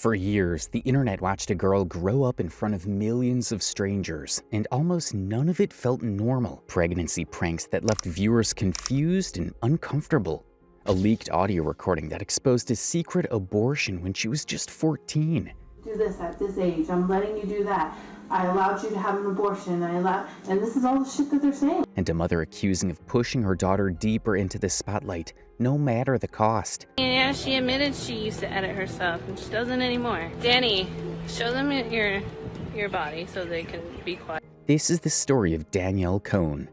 For years, the internet watched a girl grow up in front of millions of strangers, and almost none of it felt normal. Pregnancy pranks that left viewers confused and uncomfortable. A leaked audio recording that exposed a secret abortion when she was just 14. Do this at this age. I'm letting you do that. I allowed you to have an abortion. And this is all the shit that they're saying. And a mother accusing of pushing her daughter deeper into the spotlight, no matter the cost. Yeah, she admitted she used to edit herself, and she doesn't anymore. Danny, show them your body so they can be quiet. This is the story of Danielle Cohn.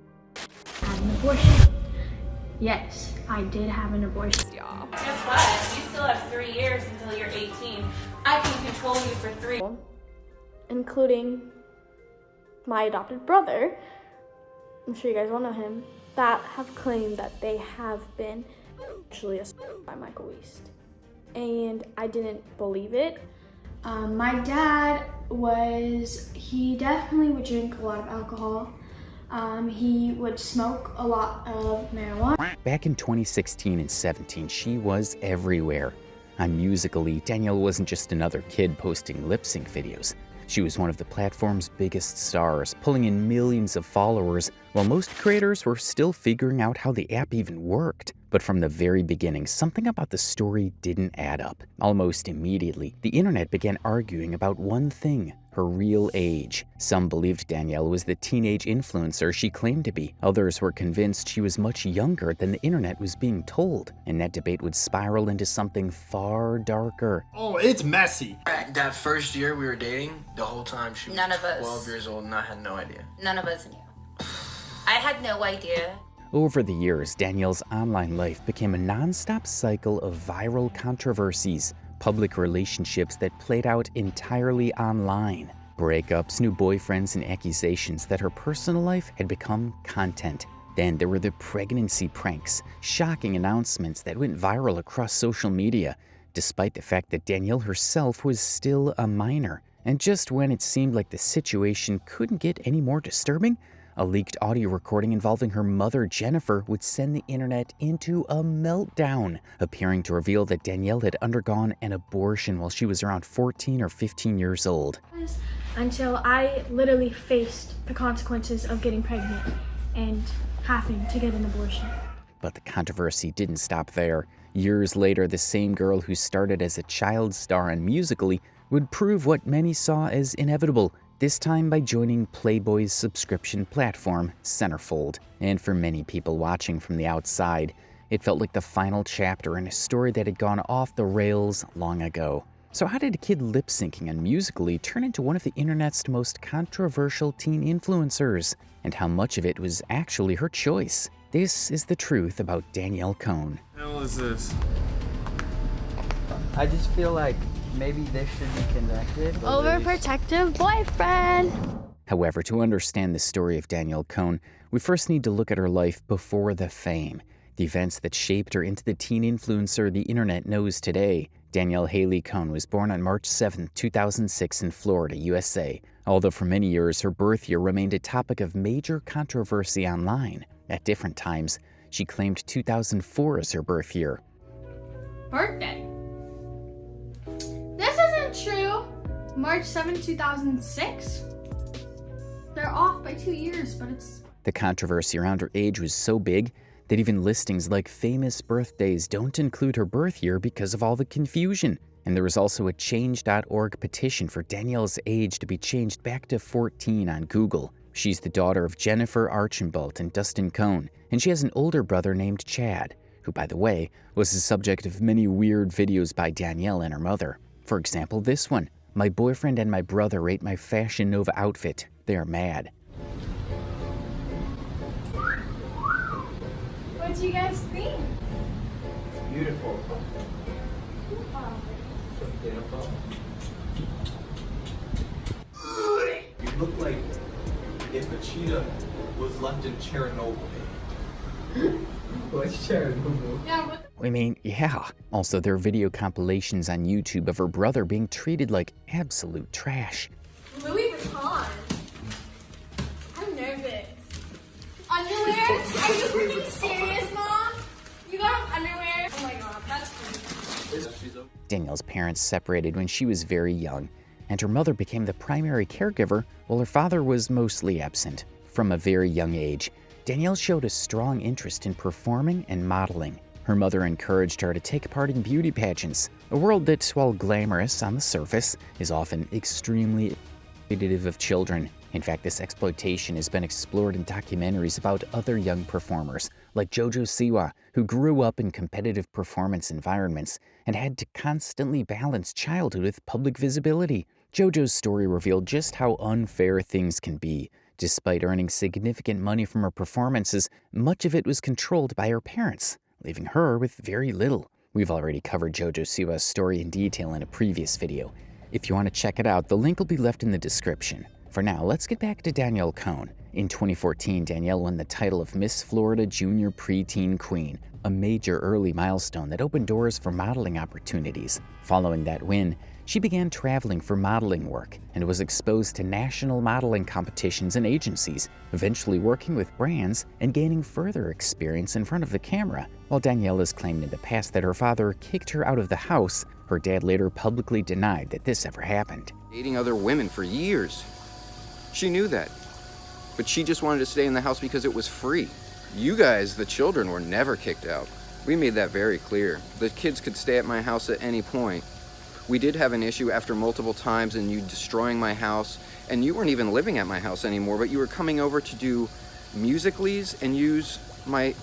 Had an abortion. Yes, I did have an abortion. Y'all. Guess what? You still have 3 years until you're 18. I can control you for 3. Including my adopted brother, I'm sure you guys all know him, that have claimed that they have been actually assaulted by Michael Weist. And I didn't believe it. My dad he definitely would drink a lot of alcohol. He would smoke a lot of marijuana. Back in 2016 and 17, she was everywhere. On Musical.ly, Danielle wasn't just another kid posting lip-sync videos. She was one of the platform's biggest stars, pulling in millions of followers, while most creators were still figuring out how the app even worked. But from the very beginning, something about the story didn't add up. Almost immediately, the internet began arguing about one thing: her real age. Some believed Danielle was the teenage influencer she claimed to be. Others were convinced she was much younger than the internet was being told. And that debate would spiral into something far darker. Oh, it's messy. That first year we were dating, the whole time she was 12 years old and I had no idea. None of us knew. I had no idea. Over the years, Danielle's online life became a non-stop cycle of viral controversies, public relationships that played out entirely online, breakups, new boyfriends, and accusations that her personal life had become content. Then there were the pregnancy pranks, shocking announcements that went viral across social media, despite the fact that Danielle herself was still a minor. And just when it seemed like the situation couldn't get any more disturbing, a leaked audio recording involving her mother, Jennifer, would send the internet into a meltdown, appearing to reveal that Danielle had undergone an abortion while she was around 14 or 15 years old. Until I literally faced the consequences of getting pregnant and having to get an abortion. But the controversy didn't stop there. Years later, the same girl who started as a child star on Musical.ly would prove what many saw as inevitable, this time by joining Playboy's subscription platform, Centerfold. And for many people watching from the outside, it felt like the final chapter in a story that had gone off the rails long ago. So how did a kid lip-syncing on Musical.ly turn into one of the internet's most controversial teen influencers? And how much of it was actually her choice? This is the truth about Danielle Cohn. What the hell is this? I just feel like maybe they should be connected. Overprotective boyfriend. However, to understand the story of Danielle Cohn, we first need to look at her life before the fame, the events that shaped her into the teen influencer the internet knows today. Danielle Haley Cohn was born on March 7, 2006 in Florida, USA. Although for many years her birth year remained a topic of major controversy online. At different times, she claimed 2004 as her birth year. Birthday. This isn't true. March 7, 2006? They're off by 2 years, but it's... The controversy around her age was so big that even listings like famous birthdays don't include her birth year because of all the confusion. And there was also a Change.org petition for Danielle's age to be changed back to 14 on Google. She's the daughter of Jennifer Archambault and Dustin Cohn, and she has an older brother named Chad, who, by the way, was the subject of many weird videos by Danielle and her mother. For example, this one: "My boyfriend and my brother rate my Fashion Nova outfit. They are mad." What do you guys think? Beautiful. Beautiful. You look like if a cheetah was left in Chernobyl. What's Chernobyl? Yeah, what I mean, yeah. Also, there are video compilations on YouTube of her brother being treated like absolute trash. Louis Vuitton. I'm nervous. Underwear? Are you freaking serious, Mom? You got underwear? Oh my god, that's crazy. Danielle's parents separated when she was very young, and her mother became the primary caregiver while her father was mostly absent. From a very young age, Danielle showed a strong interest in performing and modeling. Her mother encouraged her to take part in beauty pageants, a world that, while glamorous on the surface, is often extremely exploitative of children. In fact, this exploitation has been explored in documentaries about other young performers, like Jojo Siwa, who grew up in competitive performance environments and had to constantly balance childhood with public visibility. Jojo's story revealed just how unfair things can be. Despite earning significant money from her performances, much of it was controlled by her parents, leaving her with very little. We've already covered Jojo Siwa's story in detail in a previous video. If you want to check it out, the link will be left in the description. For now, let's get back to Danielle Cohn. In 2014, Danielle won the title of Miss Florida Junior Preteen Queen, a major early milestone that opened doors for modeling opportunities. Following that win, she began traveling for modeling work and was exposed to national modeling competitions and agencies, eventually working with brands and gaining further experience in front of the camera. While Danielle has claimed in the past that her father kicked her out of the house, her dad later publicly denied that this ever happened. Dating other women for years. She knew that, but she just wanted to stay in the house because it was free. You guys, the children, were never kicked out. We made that very clear. The kids could stay at my house at any point. We did have an issue after multiple times and you destroying my house, and you weren't even living at my house anymore, but you were coming over to do Musical.lys and use my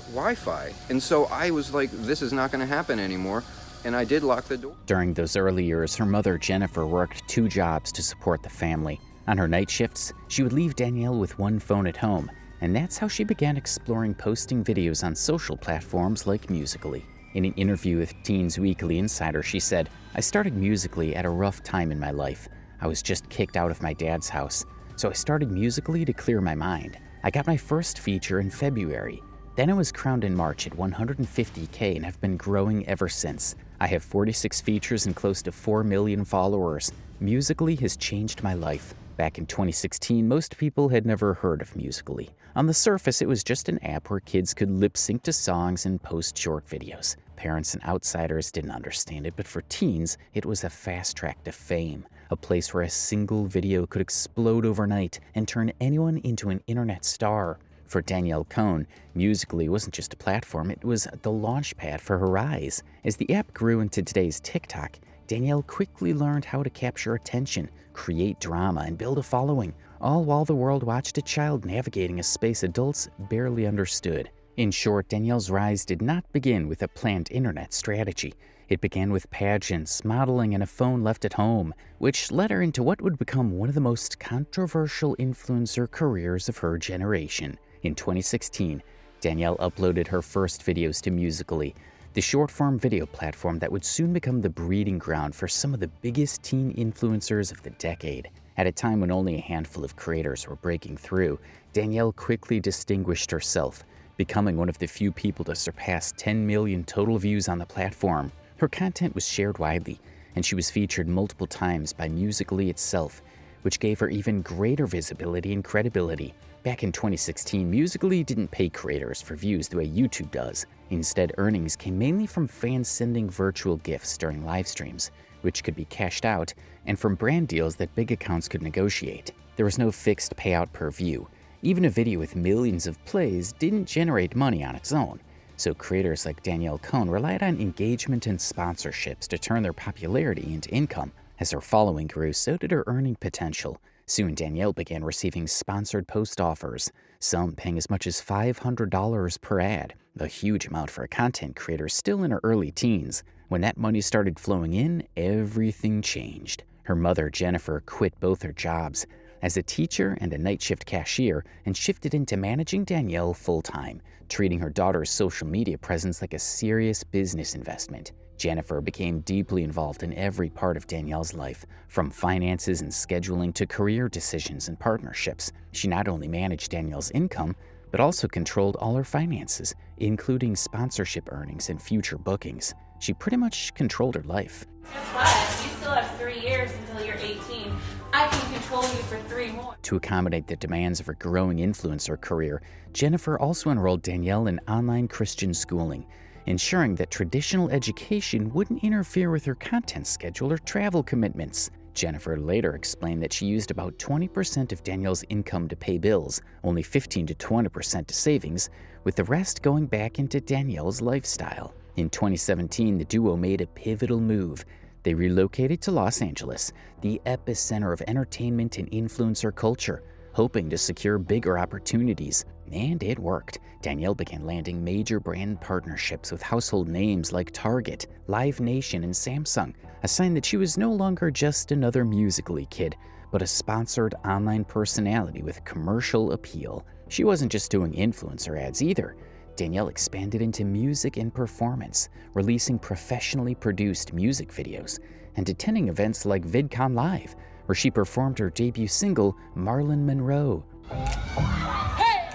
Wi-Fi. And so I was like, this is not going to happen anymore, and I did lock the door. During those early years, her mother, Jennifer, worked 2 jobs to support the family. On her night shifts, she would leave Danielle with 1 phone at home, and that's how she began exploring posting videos on social platforms like Musical.ly. In an interview with Teens Weekly Insider, she said, "I started Musical.ly at a rough time in my life. I was just kicked out of my dad's house, so I started Musical.ly to clear my mind. I got my first feature in February. Then I was crowned in March at 150K and have been growing ever since. I have 46 features and close to 4 million followers. Musical.ly has changed my life." Back in 2016, most people had never heard of Musical.ly. On the surface, it was just an app where kids could lip-sync to songs and post short videos. Parents and outsiders didn't understand it, but for teens, it was a fast track to fame, a place where a single video could explode overnight and turn anyone into an internet star. For Danielle Cohn, Musical.ly wasn't just a platform, it was the launchpad for her rise. As the app grew into today's TikTok, Danielle quickly learned how to capture attention, create drama, and build a following, all while the world watched a child navigating a space adults barely understood. In short, Danielle's rise did not begin with a planned internet strategy. It began with pageants, modeling, and a phone left at home, which led her into what would become one of the most controversial influencer careers of her generation. In 2016, Danielle uploaded her first videos to Musical.ly, the short-form video platform that would soon become the breeding ground for some of the biggest teen influencers of the decade. At a time when only a handful of creators were breaking through, Danielle quickly distinguished herself, becoming one of the few people to surpass 10 million total views on the platform. Her content was shared widely, and she was featured multiple times by Musical.ly itself, which gave her even greater visibility and credibility. Back in 2016, Musical.ly didn't pay creators for views the way YouTube does. Instead, earnings came mainly from fans sending virtual gifts during live streams, which could be cashed out, and from brand deals that big accounts could negotiate. There was no fixed payout per view. Even a video with millions of plays didn't generate money on its own, so creators like Danielle Cohn relied on engagement and sponsorships to turn their popularity into income. As her following grew, so did her earning potential. Soon, Danielle began receiving sponsored post offers, some paying as much as $500 per ad, a huge amount for a content creator still in her early teens. When that money started flowing in, everything changed. Her mother, Jennifer, quit both her jobs as a teacher and a night shift cashier and shifted into managing Danielle full-time, treating her daughter's social media presence like a serious business investment. Jennifer became deeply involved in every part of Danielle's life, from finances and scheduling to career decisions and partnerships. She not only managed Danielle's income, but also controlled all her finances, including sponsorship earnings and future bookings. She pretty much controlled her life. Guess what? You still have 3 years until you're 18. I can control you for 3 more. To accommodate the demands of her growing influencer career, Jennifer also enrolled Danielle in online Christian schooling. ensuring that traditional education wouldn't interfere with her content schedule or travel commitments. Jennifer later explained that she used about 20% of Danielle's income to pay bills, only 15 to 20% to savings, with the rest going back into Danielle's lifestyle. In 2017, the duo made a pivotal move. They relocated to Los Angeles, the epicenter of entertainment and influencer culture, hoping to secure bigger opportunities. And it worked. Danielle began landing major brand partnerships with household names like Target, Live Nation, and Samsung, a sign that she was no longer just another Musical.ly kid, but a sponsored online personality with commercial appeal. She wasn't just doing influencer ads either. Danielle expanded into music and performance, releasing professionally produced music videos and attending events like VidCon Live, where she performed her debut single, Marilyn Monroe. Hey!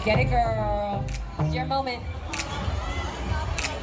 Get it, girl. It's your moment.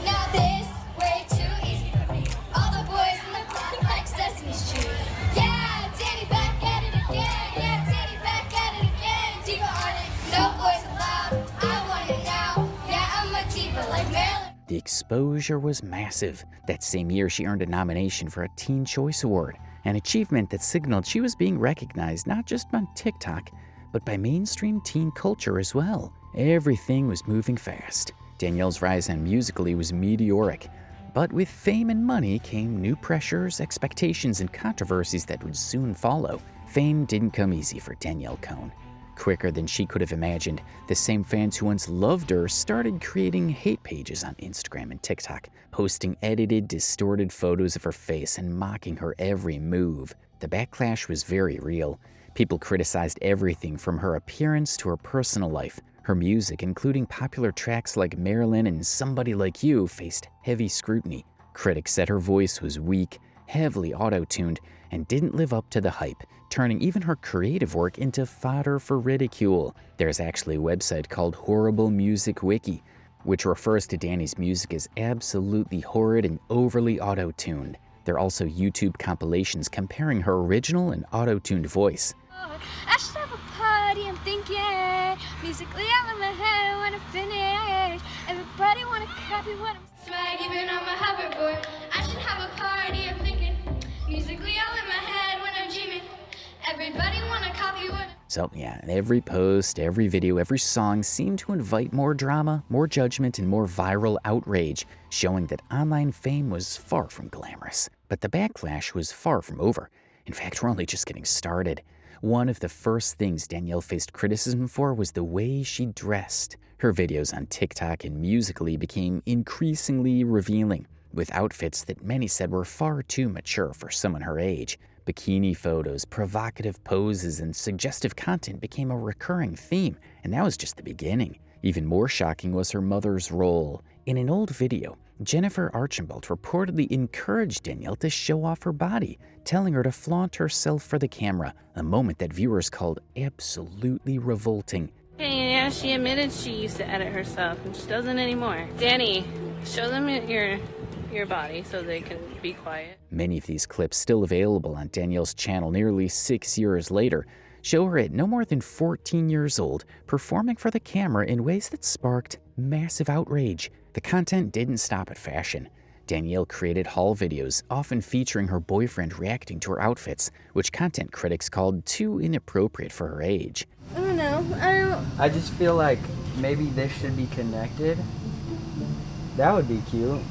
Now this way too easy for me. All the boys in the club like Sesame Street. Yeah, Danny back at it again. Yeah, Danny back at it again. Diva on it. No boys allowed. I want it now. Yeah, I'm a diva like Marilyn. The exposure was massive. That same year, she earned a nomination for a Teen Choice Award, an achievement that signaled she was being recognized not just on TikTok, but by mainstream teen culture as well. Everything was moving fast. Danielle's rise on Musical.ly was meteoric, but with fame and money came new pressures, expectations, and controversies that would soon follow. Fame didn't come easy for Danielle Cohn. Quicker than she could have imagined, the same fans who once loved her started creating hate pages on Instagram and TikTok, posting edited, distorted photos of her face and mocking her every move. The backlash was very real. People criticized everything from her appearance to her personal life. Her music, including popular tracks like Marilyn and Somebody Like You, faced heavy scrutiny. Critics said her voice was weak, heavily auto-tuned, and didn't live up to the hype, turning even her creative work into fodder for ridicule. There's actually a website called Horrible Music Wiki, which refers to Danny's music as absolutely horrid and overly auto-tuned. There are also YouTube compilations comparing her original and auto-tuned voice. I should have a party, I'm thinking. Musically out of my head when I finish. Everybody wanna copy what I'm swag, even on my hoverboard. I should have a party, I'm thinking. Musically all in my head when I'm dreaming. Everybody wanna copy what. So yeah, every post, every video, every song seemed to invite more drama, more judgment, and more viral outrage, showing that online fame was far from glamorous. But the backlash was far from over. In fact, we're only just getting started. One of the first things Danielle faced criticism for was the way she dressed. Her videos on TikTok and Musical.ly became increasingly revealing, with outfits that many said were far too mature for someone her age. Bikini photos, provocative poses, and suggestive content became a recurring theme, and that was just the beginning. Even more shocking was her mother's role. In an old video, Jennifer Archambault reportedly encouraged Danielle to show off her body, telling her to flaunt herself for the camera, a moment that viewers called absolutely revolting. Yeah, she admitted she used to edit herself, and she doesn't anymore. Danny, show them your body so they can be quiet. Many of these clips, still available on Danielle's channel nearly 6 years later, show her at no more than 14 years old, performing for the camera in ways that sparked massive outrage. The content didn't stop at fashion. Danielle created haul videos, often featuring her boyfriend reacting to her outfits, which content critics called too inappropriate for her age. I don't know. I just feel like maybe this should be connected. That would be cute.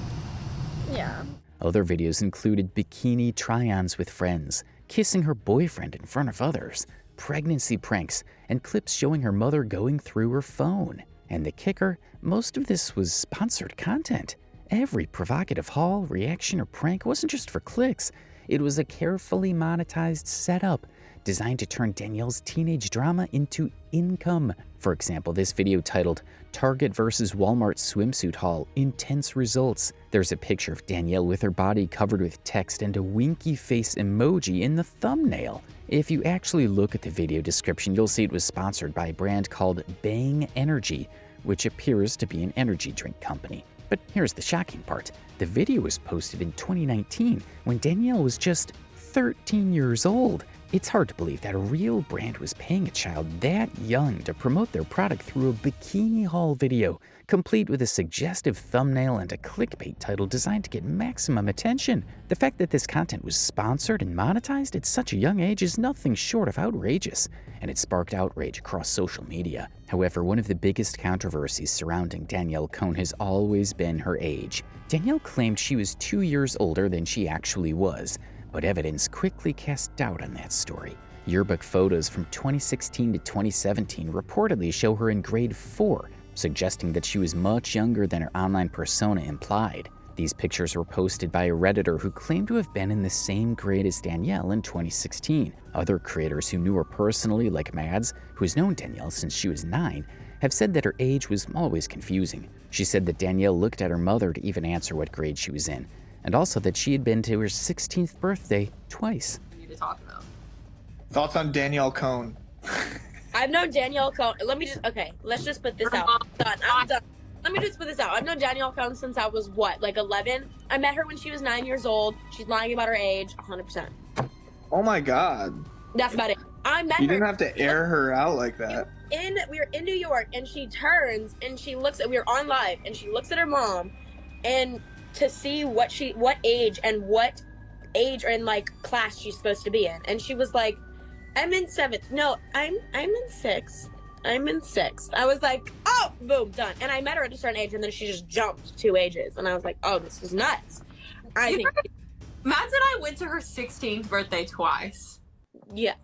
Yeah. Other videos included bikini try-ons with friends, kissing her boyfriend in front of others, pregnancy pranks, and clips showing her mother going through her phone. And the kicker, most of this was sponsored content. Every provocative haul, reaction, or prank wasn't just for clicks. It was a carefully monetized setup designed to turn Danielle's teenage drama into income. For example, this video titled Target vs. Walmart swimsuit haul, intense results. There's a picture of Danielle with her body covered with text and a winky face emoji in the thumbnail. If you actually look at the video description, you'll see it was sponsored by a brand called Bang Energy, which appears to be an energy drink company. But here's the shocking part. The video was posted in 2019 when Danielle was just 13 years old. It's hard to believe that a real brand was paying a child that young to promote their product through a bikini haul video, complete with a suggestive thumbnail and a clickbait title designed to get maximum attention. The fact that this content was sponsored and monetized at such a young age is nothing short of outrageous, and it sparked outrage across social media. However, one of the biggest controversies surrounding Danielle Cohn has always been her age. Danielle claimed she was 2 years older than she actually was, but evidence quickly cast doubt on that story. Yearbook photos from 2016 to 2017 reportedly show her in grade 4, suggesting that she was much younger than her online persona implied. These pictures were posted by a Redditor who claimed to have been in the same grade as Danielle in 2016. Other creators who knew her personally, like Mads, who has known Danielle since she was 9, have said that her age was always confusing. She said that Danielle looked at her mother to even answer what grade she was in, and also that she had been to her 16th birthday twice. We need to talk about. Thoughts on Danielle Cohn? I've known Danielle Cohn. Let's just put this out. I'm done. Let me just put this out. I've known Danielle Cohn since I was, 11? I met her when she was 9 years old. She's lying about her age, 100%. Oh my God. That's about it. I met her. You didn't have to air her out like that. We were in New York, and she turns, and she looks at, we were on live, and she looks at her mom, and to see what age or class she's supposed to be in. And she was like, I'm in 7th. No, I'm in 6th. I'm in 6th. I was like, oh, boom, done. And I met her at a certain age, and then she just jumped 2 ages. And I was like, oh, this is nuts. Mads and I went to her 16th birthday twice. Yeah.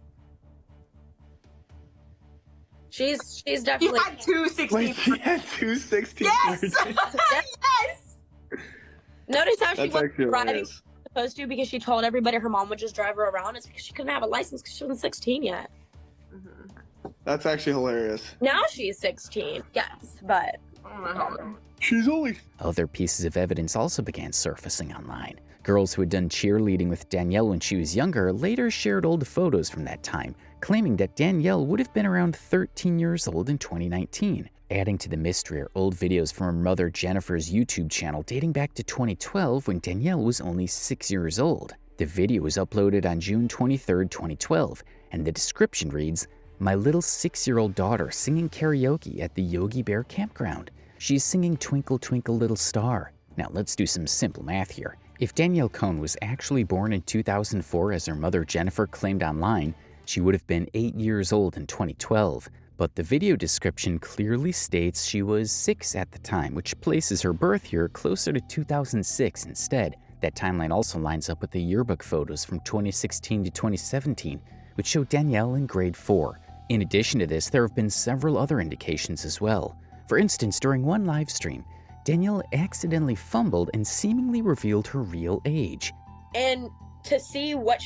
She's definitely... You had 2 16th. Wait, she had 2 16th Yes! birthdays? Yes! Notice how she That's wasn't actually driving hilarious. supposed to because she told everybody her mom would just drive her around. It's because she couldn't have a license because she wasn't 16 yet. That's actually hilarious. Now she's 16, yes, but... She's only... Other pieces of evidence also began surfacing online. Girls who had done cheerleading with Danielle when she was younger later shared old photos from that time, claiming that Danielle would have been around 13 years old in 2019. Adding to the mystery are old videos from her mother Jennifer's YouTube channel dating back to 2012 when Danielle was only 6 years old. The video was uploaded on June 23, 2012, and the description reads, "My little 6-year-old daughter singing karaoke at the Yogi Bear campground. She's singing Twinkle Twinkle Little Star." Now let's do some simple math here. If Danielle Cohn was actually born in 2004 as her mother Jennifer claimed online, she would have been 8 years old in 2012. But the video description clearly states she was 6 at the time, which places her birth year closer to 2006 instead. That timeline also lines up with the yearbook photos from 2016 to 2017, which show Danielle in grade 4. In addition to this, there have been several other indications as well. For instance, during one live stream, Danielle accidentally fumbled and seemingly revealed her real age. And to see what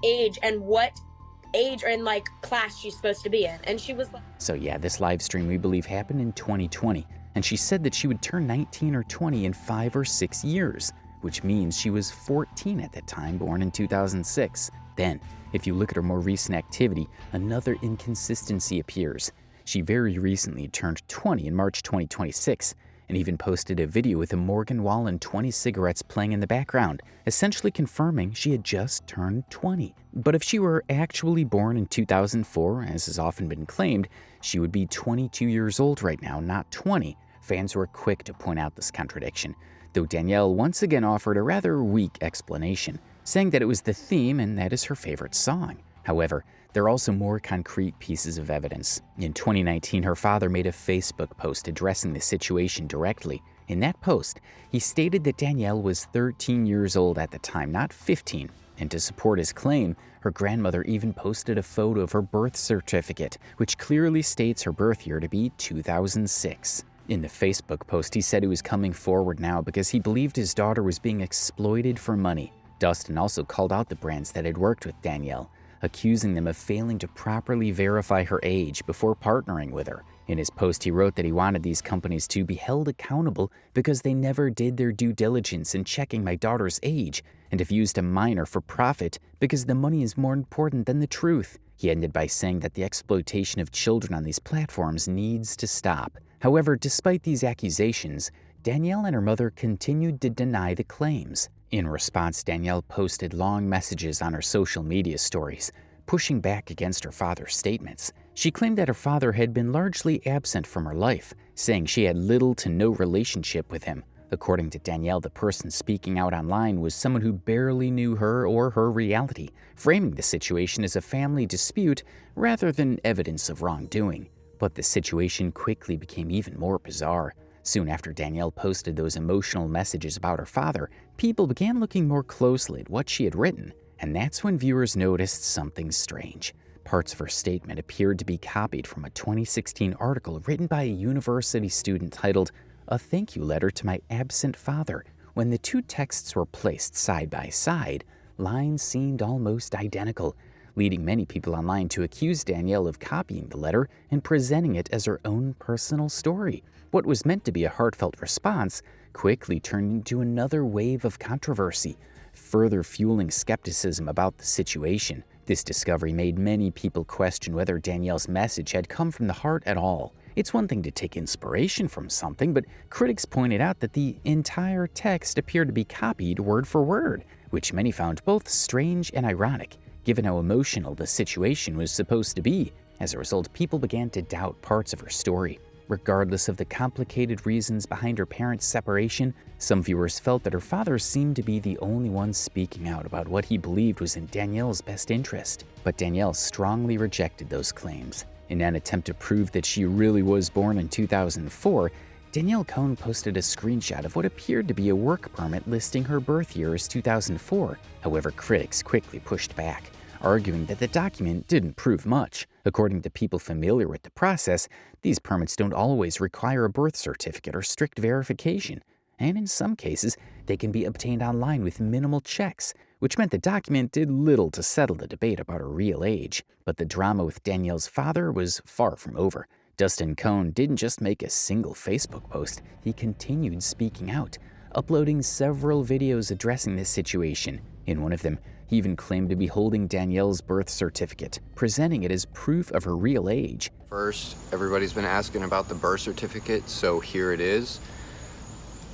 age or class she's supposed to be in. And she was like... So yeah, this live stream we believe happened in 2020, and she said that she would turn 19 or 20 in 5 or 6 years, which means she was 14 at that time, born in 2006. Then, if you look at her more recent activity, another inconsistency appears. She very recently turned 20 in March 2026, and even posted a video with a Morgan Wallen 20 cigarettes playing in the background, essentially confirming she had just turned 20. But if she were actually born in 2004, as has often been claimed, she would be 22 years old right now, not 20. Fans were quick to point out this contradiction, though Danielle once again offered a rather weak explanation, saying that it was the theme and that is her favorite song. However, there are also more concrete pieces of evidence. In 2019, her father made a Facebook post addressing the situation directly. In that post, he stated that Danielle was 13 years old at the time, not 15. And to support his claim, her grandmother even posted a photo of her birth certificate, which clearly states her birth year to be 2006. In the Facebook post, he said he was coming forward now because he believed his daughter was being exploited for money. Dustin also called out the brands that had worked with Danielle, accusing them of failing to properly verify her age before partnering with her. In his post, he wrote that he wanted these companies to be held accountable because they never did their due diligence in checking my daughter's age and have used a minor for profit because the money is more important than the truth. He ended by saying that the exploitation of children on these platforms needs to stop. However, despite these accusations, Danielle and her mother continued to deny the claims. In response, Danielle posted long messages on her social media stories, pushing back against her father's statements. She claimed that her father had been largely absent from her life, saying she had little to no relationship with him. According to Danielle, the person speaking out online was someone who barely knew her or her reality, framing the situation as a family dispute rather than evidence of wrongdoing. But the situation quickly became even more bizarre. Soon after Danielle posted those emotional messages about her father, people began looking more closely at what she had written, and that's when viewers noticed something strange. Parts of her statement appeared to be copied from a 2016 article written by a university student titled, "A Thank You Letter to My Absent Father." When the two texts were placed side by side, lines seemed almost identical, leading many people online to accuse Danielle of copying the letter and presenting it as her own personal story. What was meant to be a heartfelt response quickly turned into another wave of controversy, further fueling skepticism about the situation. This discovery made many people question whether Danielle's message had come from the heart at all. It's one thing to take inspiration from something, but critics pointed out that the entire text appeared to be copied word for word, which many found both strange and ironic, given how emotional the situation was supposed to be. As a result, people began to doubt parts of her story. Regardless of the complicated reasons behind her parents' separation, some viewers felt that her father seemed to be the only one speaking out about what he believed was in Danielle's best interest. But Danielle strongly rejected those claims. In an attempt to prove that she really was born in 2004, Danielle Cohn posted a screenshot of what appeared to be a work permit listing her birth year as 2004. However, critics quickly pushed back, arguing that the document didn't prove much. According to people familiar with the process, these permits don't always require a birth certificate or strict verification, and in some cases, they can be obtained online with minimal checks, which meant the document did little to settle the debate about her real age. But the drama with Danielle's father was far from over. Dustin Cohn didn't just make a single Facebook post, he continued speaking out, uploading several videos addressing this situation. In one of them, he even claimed to be holding Danielle's birth certificate, presenting it as proof of her real age. First, everybody's been asking about the birth certificate, so here it is.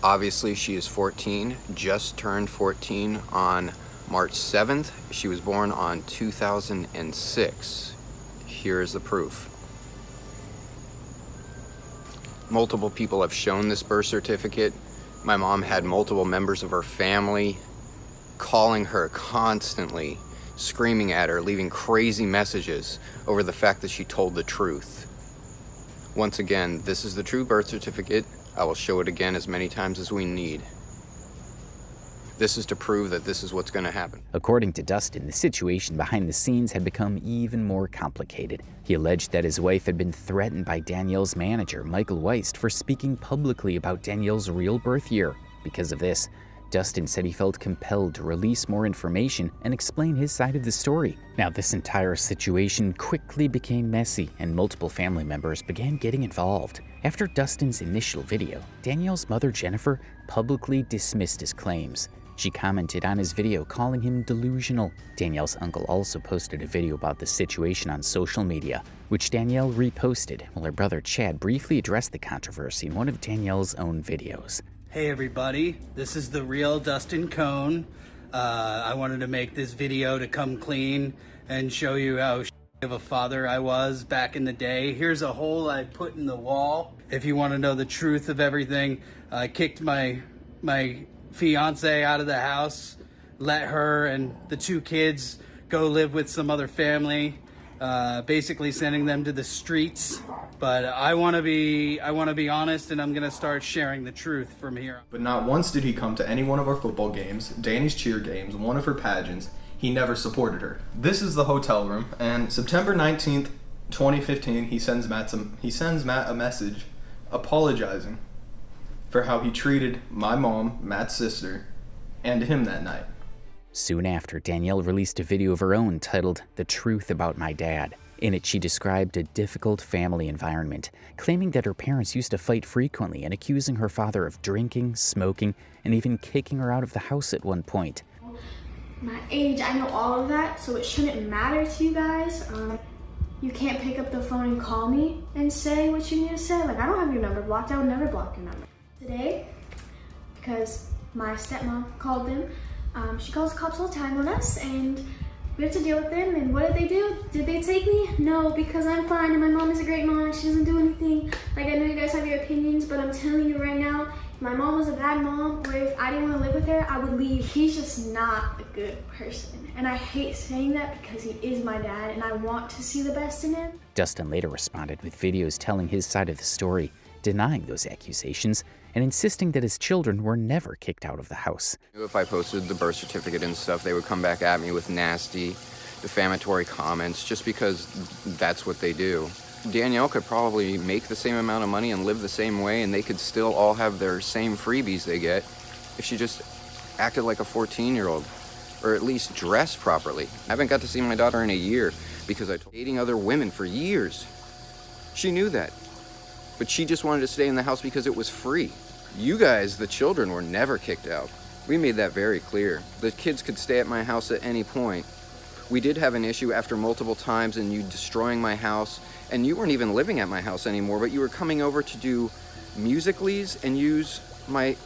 Obviously, she is 14, just turned 14 on March 7th. She was born on 2006. Here is the proof. Multiple people have shown this birth certificate. My mom had multiple members of her family calling her constantly, screaming at her, leaving crazy messages over the fact that she told the truth. Once again, this is the true birth certificate. I will show it again as many times as we need. This is to prove that this is what's going to happen. According to Dustin, the situation behind the scenes had become even more complicated. He alleged that his wife had been threatened by Danielle's manager, Michael Weist, for speaking publicly about Danielle's real birth year. Because of this, Dustin said he felt compelled to release more information and explain his side of the story. Now, this entire situation quickly became messy, and multiple family members began getting involved. After Dustin's initial video, Danielle's mother, Jennifer, publicly dismissed his claims. She commented on his video, calling him delusional. Danielle's uncle also posted a video about the situation on social media, which Danielle reposted, while her brother Chad briefly addressed the controversy in one of Danielle's own videos. Hey everybody, this is the real Dustin Cohn. I wanted to make this video to come clean and show you how of a father I was back in the day. Here's a hole I put in the wall. If you want to know the truth of everything, I kicked my fiance out of the house, let her and the two kids go live with some other family, basically sending them to the streets. But I want to be honest, and I'm going to start sharing the truth from here. But not once did he come to any one of our football games, Danny's cheer games, one of her pageants. He never supported her. This is the hotel room, and September 19th, 2015, he sends Matt a message apologizing for how he treated my mom, Matt's sister, and him that night. Soon after, Danielle released a video of her own titled "The Truth About My Dad." In it, she described a difficult family environment, claiming that her parents used to fight frequently and accusing her father of drinking, smoking, and even kicking her out of the house at one point. My age, I know all of that, so it shouldn't matter to you guys. You can't pick up the phone and call me and say what you need to say. Like, I don't have your number blocked. I would never block your number. Today, because my stepmom called them, she calls cops all the time on us, and we have to deal with them. And what did they do? Did they take me? No, because I'm fine and my mom is a great mom and she doesn't do anything. Like, I know you guys have your opinions, but I'm telling you right now, if my mom was a bad mom, or if I didn't want to live with her, I would leave. He's just not a good person. And I hate saying that because he is my dad and I want to see the best in him. Dustin later responded with videos telling his side of the story, denying those accusations and insisting that his children were never kicked out of the house. If I posted the birth certificate and stuff, they would come back at me with nasty, defamatory comments just because that's what they do. Danielle could probably make the same amount of money and live the same way, and they could still all have their same freebies they get if she just acted like a 14-year-old, or at least dressed properly. I haven't got to see my daughter in a year because I was dating other women for years. She knew that, but she just wanted to stay in the house because it was free. You guys, the children, were never kicked out. We made that very clear. The kids could stay at my house at any point. We did have an issue after multiple times and you destroying my house, and you weren't even living at my house anymore, but you were coming over to do Musical.lys and use my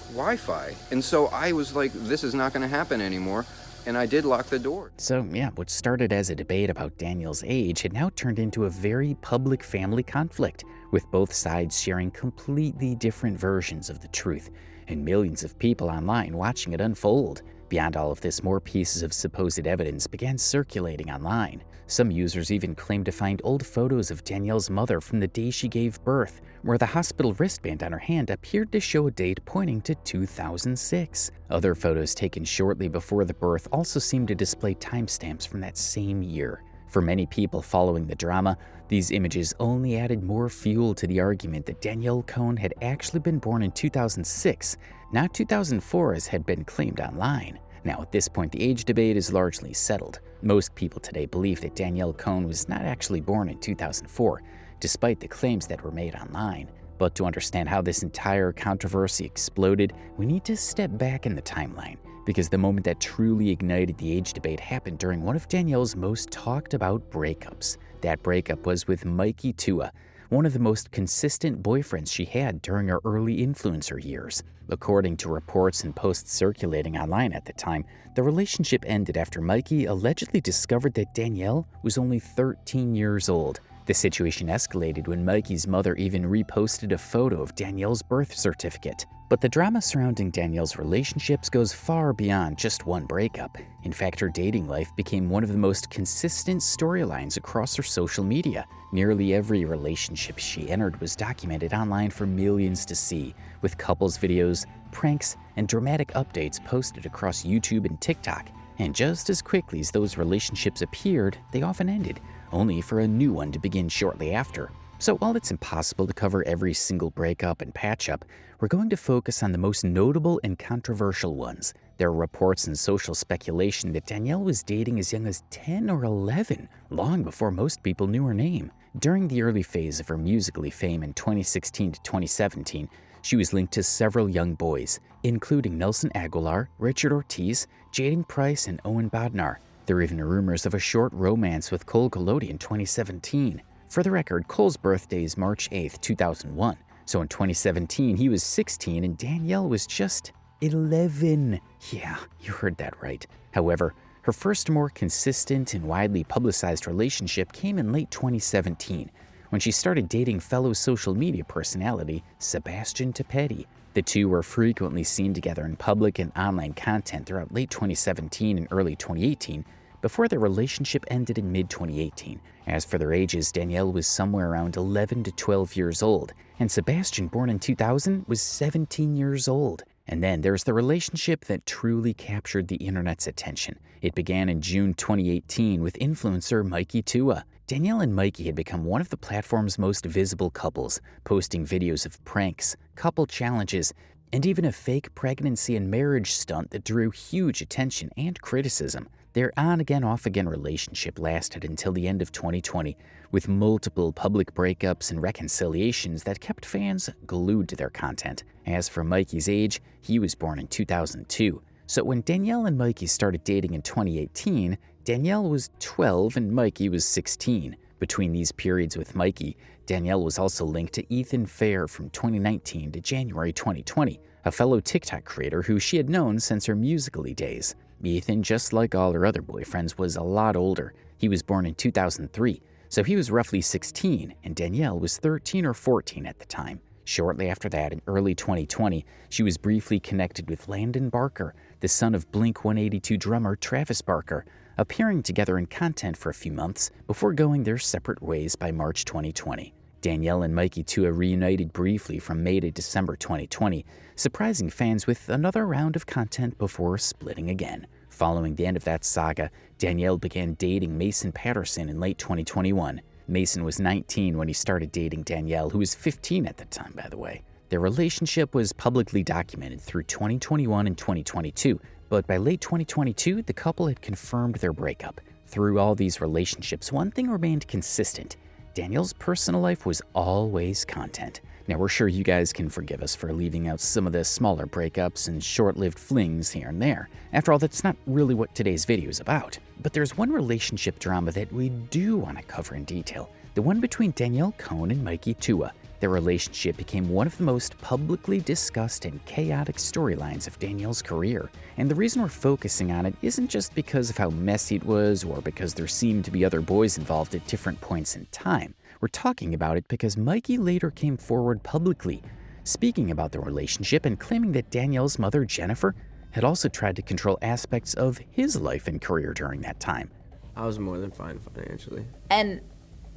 Wi-Fi. And so I was like, this is not going to happen anymore, and I did lock the door. So yeah, what started as a debate about Danielle's age had now turned into a very public family conflict, with both sides sharing completely different versions of the truth, and millions of people online watching it unfold. Beyond all of this, more pieces of supposed evidence began circulating online. Some users even claimed to find old photos of Danielle's mother from the day she gave birth, where the hospital wristband on her hand appeared to show a date pointing to 2006. Other photos taken shortly before the birth also seemed to display timestamps from that same year. For many people following the drama, these images only added more fuel to the argument that Danielle Cohn had actually been born in 2006, not 2004 as had been claimed online. Now, at this point, the age debate is largely settled. Most people today believe that Danielle Cohn was not actually born in 2004, despite the claims that were made online. But to understand how this entire controversy exploded, we need to step back in the timeline, because the moment that truly ignited the age debate happened during one of Danielle's most talked about breakups. That breakup was with Mikey Tua, one of the most consistent boyfriends she had during her early influencer years. According to reports and posts circulating online at the time, the relationship ended after Mikey allegedly discovered that Danielle was only 13 years old. The situation escalated when Mikey's mother even reposted a photo of Danielle's birth certificate. But the drama surrounding Danielle's relationships goes far beyond just one breakup. In fact, her dating life became one of the most consistent storylines across her social media. Nearly every relationship she entered was documented online for millions to see, with couples videos, pranks, and dramatic updates posted across YouTube and TikTok. And just as quickly as those relationships appeared, they often ended, only for a new one to begin shortly after. So while it's impossible to cover every single breakup and patch-up, we're going to focus on the most notable and controversial ones. There are reports and social speculation that Danielle was dating as young as 10 or 11, long before most people knew her name. During the early phase of her Musical.ly fame in 2016 to 2017, she was linked to several young boys, including Nelson Aguilar, Richard Ortiz, Jaden Price, and Owen Bodnar. There were even rumors of a short romance with Cole Collodi in 2017. For the record, Cole's birthday is March 8th, 2001. So in 2017, he was 16 and Danielle was just 11. Yeah, you heard that right. However, her first more consistent and widely publicized relationship came in late 2017, when she started dating fellow social media personality Sebastian Tepetti. The two were frequently seen together in public and online content throughout late 2017 and early 2018, before their relationship ended in mid-2018. As for their ages, Danielle was somewhere around 11 to 12 years old, and Sebastian, born in 2000, was 17 years old. And then there's the relationship that truly captured the internet's attention. It began in June 2018 with influencer Mikey Tua. Danielle and Mikey had become one of the platform's most visible couples, posting videos of pranks, couple challenges, and even a fake pregnancy and marriage stunt that drew huge attention and criticism. Their on-again, off-again relationship lasted until the end of 2020, with multiple public breakups and reconciliations that kept fans glued to their content. As for Mikey's age, he was born in 2002. So when Danielle and Mikey started dating in 2018, Danielle was 12 and Mikey was 16. Between these periods with Mikey, Danielle was also linked to Ethan Fair from 2019 to January 2020, a fellow TikTok creator who she had known since her Musical.ly days. Ethan, just like all her other boyfriends, was a lot older. He was born in 2003, so he was roughly 16, and Danielle was 13 or 14 at the time. Shortly after that, in early 2020, she was briefly connected with Landon Barker, the son of Blink-182 drummer Travis Barker, appearing together in content for a few months before going their separate ways by March 2020. Danielle and Mikey Tua reunited briefly from May to December 2020, surprising fans with another round of content before splitting again. Following the end of that saga, Danielle began dating Mason Patterson in late 2021. Mason was 19 when he started dating Danielle, who was 15 at the time, by the way. Their relationship was publicly documented through 2021 and 2022, but by late 2022, the couple had confirmed their breakup. Through all these relationships, one thing remained consistent. Danielle's personal life was always content. Now, we're sure you guys can forgive us for leaving out some of the smaller breakups and short-lived flings here and there. After all, that's not really what today's video is about. But there's one relationship drama that we do want to cover in detail, the one between Danielle Cohn and Mikey Tua. Their relationship became one of the most publicly discussed and chaotic storylines of Danielle's career. And the reason we're focusing on it isn't just because of how messy it was or because there seemed to be other boys involved at different points in time. We're talking about it because Mikey later came forward publicly, speaking about the relationship and claiming that Danielle's mother, Jennifer, had also tried to control aspects of his life and career during that time. I was more than fine financially.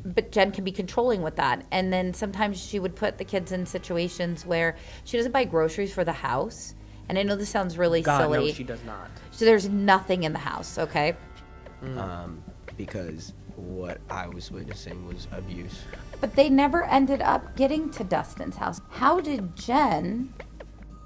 But Jen can be controlling with that. And then sometimes she would put the kids in situations where she doesn't buy groceries for the house. And I know this sounds really silly. No, she does not. So there's nothing in the house, okay? Because what I was witnessing was abuse. But they never ended up getting to Dustin's house. How did Jen...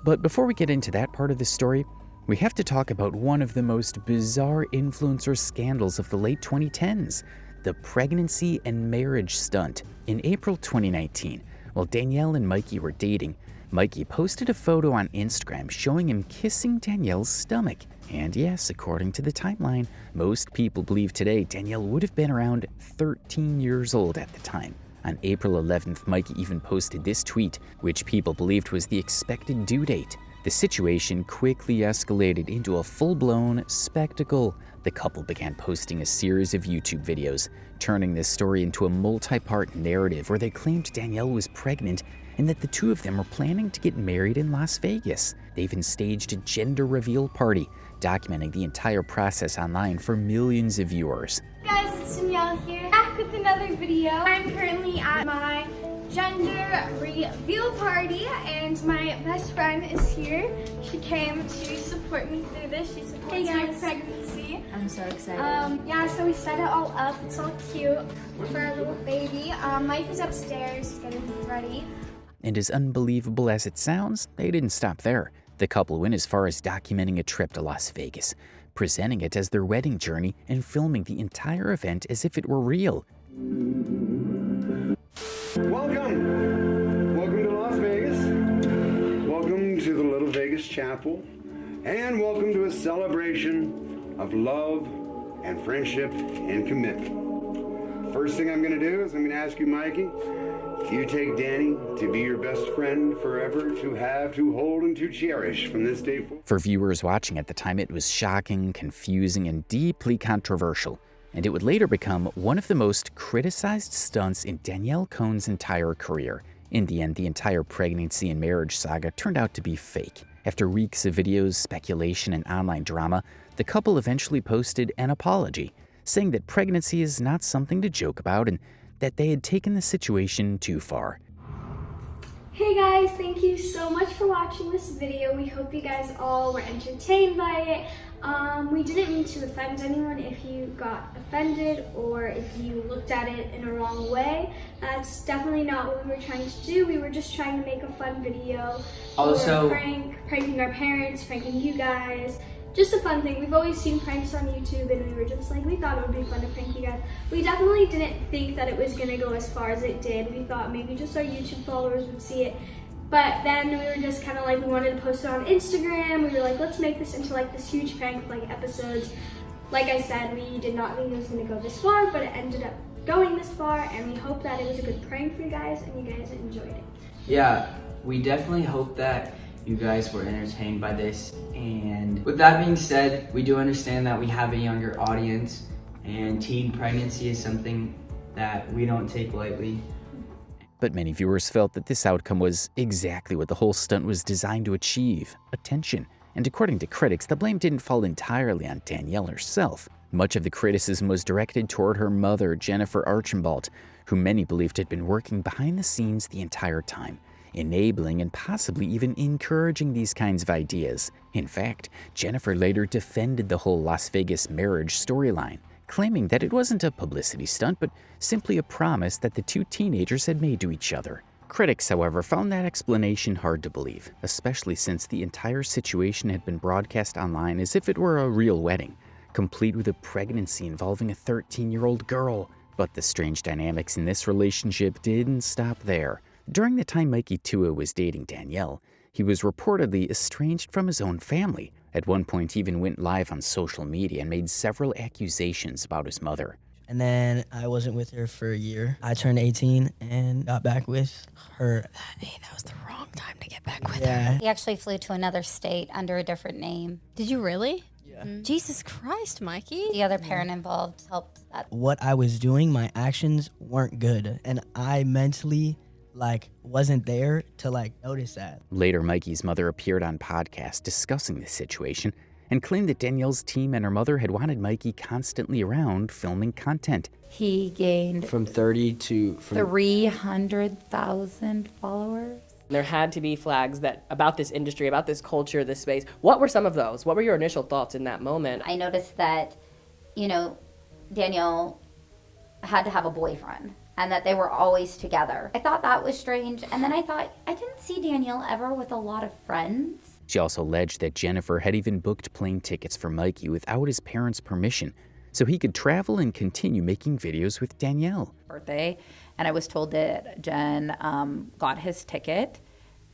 But before we get into that part of the story, we have to talk about one of the most bizarre influencer scandals of the late 2010s. The pregnancy and marriage stunt. In April 2019, while Danielle and Mikey were dating, Mikey posted a photo on Instagram showing him kissing Danielle's stomach. And yes, according to the timeline, most people believe today Danielle would have been around 13 years old at the time. On April 11th, Mikey even posted this tweet, which people believed was the expected due date. The situation quickly escalated into a full-blown spectacle. The couple began posting a series of YouTube videos, turning this story into a multi-part narrative where they claimed Danielle was pregnant and that the two of them were planning to get married in Las Vegas. They even staged a gender reveal party, documenting the entire process online for millions of viewers. Hey guys, it's Danielle here, back with another video. I'm currently at my gender reveal party and my best friend is here. She came to support me through this. She supports my pregnancy. I'm so excited. Yeah, so we set it all up. It's all cute for our little baby. Mike is upstairs getting ready. And as unbelievable as it sounds, they didn't stop there. The couple went as far as documenting a trip to Las Vegas, presenting it as their wedding journey and filming the entire event as if it were real. Welcome to Las Vegas. Welcome to the Little Vegas Chapel. And welcome to a celebration of love and friendship and commitment. First thing I'm going to do is I'm going to ask you, Mikey, you take Danny to be your best friend forever, to have, to hold, and to cherish from this day forward. For viewers watching at the time, it was shocking, confusing, and deeply controversial. And it would later become one of the most criticized stunts in Danielle Cohn's entire career. In the end, the entire pregnancy and marriage saga turned out to be fake. After weeks of videos, speculation, and online drama, the couple eventually posted an apology, saying that pregnancy is not something to joke about and that they had taken the situation too far. Hey guys, thank you so much for watching this video. We hope you guys all were entertained by it. We didn't mean to offend anyone. If you got offended or if you looked at it in a wrong way, that's definitely not what we were trying to do. We were just trying to make a fun video. Also, pranking our parents, pranking you guys. Just a fun thing. We've always seen pranks on YouTube and we were just like, we thought it would be fun to prank you guys. We definitely didn't think that it was gonna go as far as it did. We thought maybe just our YouTube followers would see it. But then we were just kind of like, we wanted to post it on Instagram. We were like, let's make this into like this huge prank with like episodes. Like I said, we did not think it was gonna go this far, but it ended up going this far and we hope that it was a good prank for you guys and you guys enjoyed it. Yeah, we definitely hope that you guys were entertained by this. And with that being said, we do understand that we have a younger audience, and teen pregnancy is something that we don't take lightly. But many viewers felt that this outcome was exactly what the whole stunt was designed to achieve: attention. And according to critics, the blame didn't fall entirely on Danielle herself. Much of the criticism was directed toward her mother, Jennifer Archambault, who many believed had been working behind the scenes the entire time, enabling and possibly even encouraging these kinds of ideas. In fact, Jennifer later defended the whole Las Vegas marriage storyline, claiming that it wasn't a publicity stunt, but simply a promise that the two teenagers had made to each other. Critics, however, found that explanation hard to believe, especially since the entire situation had been broadcast online as if it were a real wedding, complete with a pregnancy involving a 13-year-old girl. But the strange dynamics in this relationship didn't stop there. During the time Mikey Tua was dating Danielle, he was reportedly estranged from his own family. At one point, he even went live on social media and made several accusations about his mother. And then I wasn't with her for a year. I turned 18 and got back with her. Hey, that was the wrong time to get back with Yeah. her. He actually flew to another state under a different name. Did you really? Yeah. Jesus Christ, Mikey. The other parent involved helped that. What I was doing, my actions weren't good. And I mentally, wasn't there to, notice that. Later, Mikey's mother appeared on podcasts discussing the situation and claimed that Danielle's team and her mother had wanted Mikey constantly around filming content. He gained From 30 to... 300,000 followers. There had to be flags that about this industry, about this culture, this space. What were some of those? What were your initial thoughts in that moment? I noticed that, Danielle had to have a boyfriend and that they were always together. I thought that was strange. And then I thought, I didn't see Danielle ever with a lot of friends. She also alleged that Jennifer had even booked plane tickets for Mikey without his parents' permission, so he could travel and continue making videos with Danielle. Birthday, and I was told that Jen got his ticket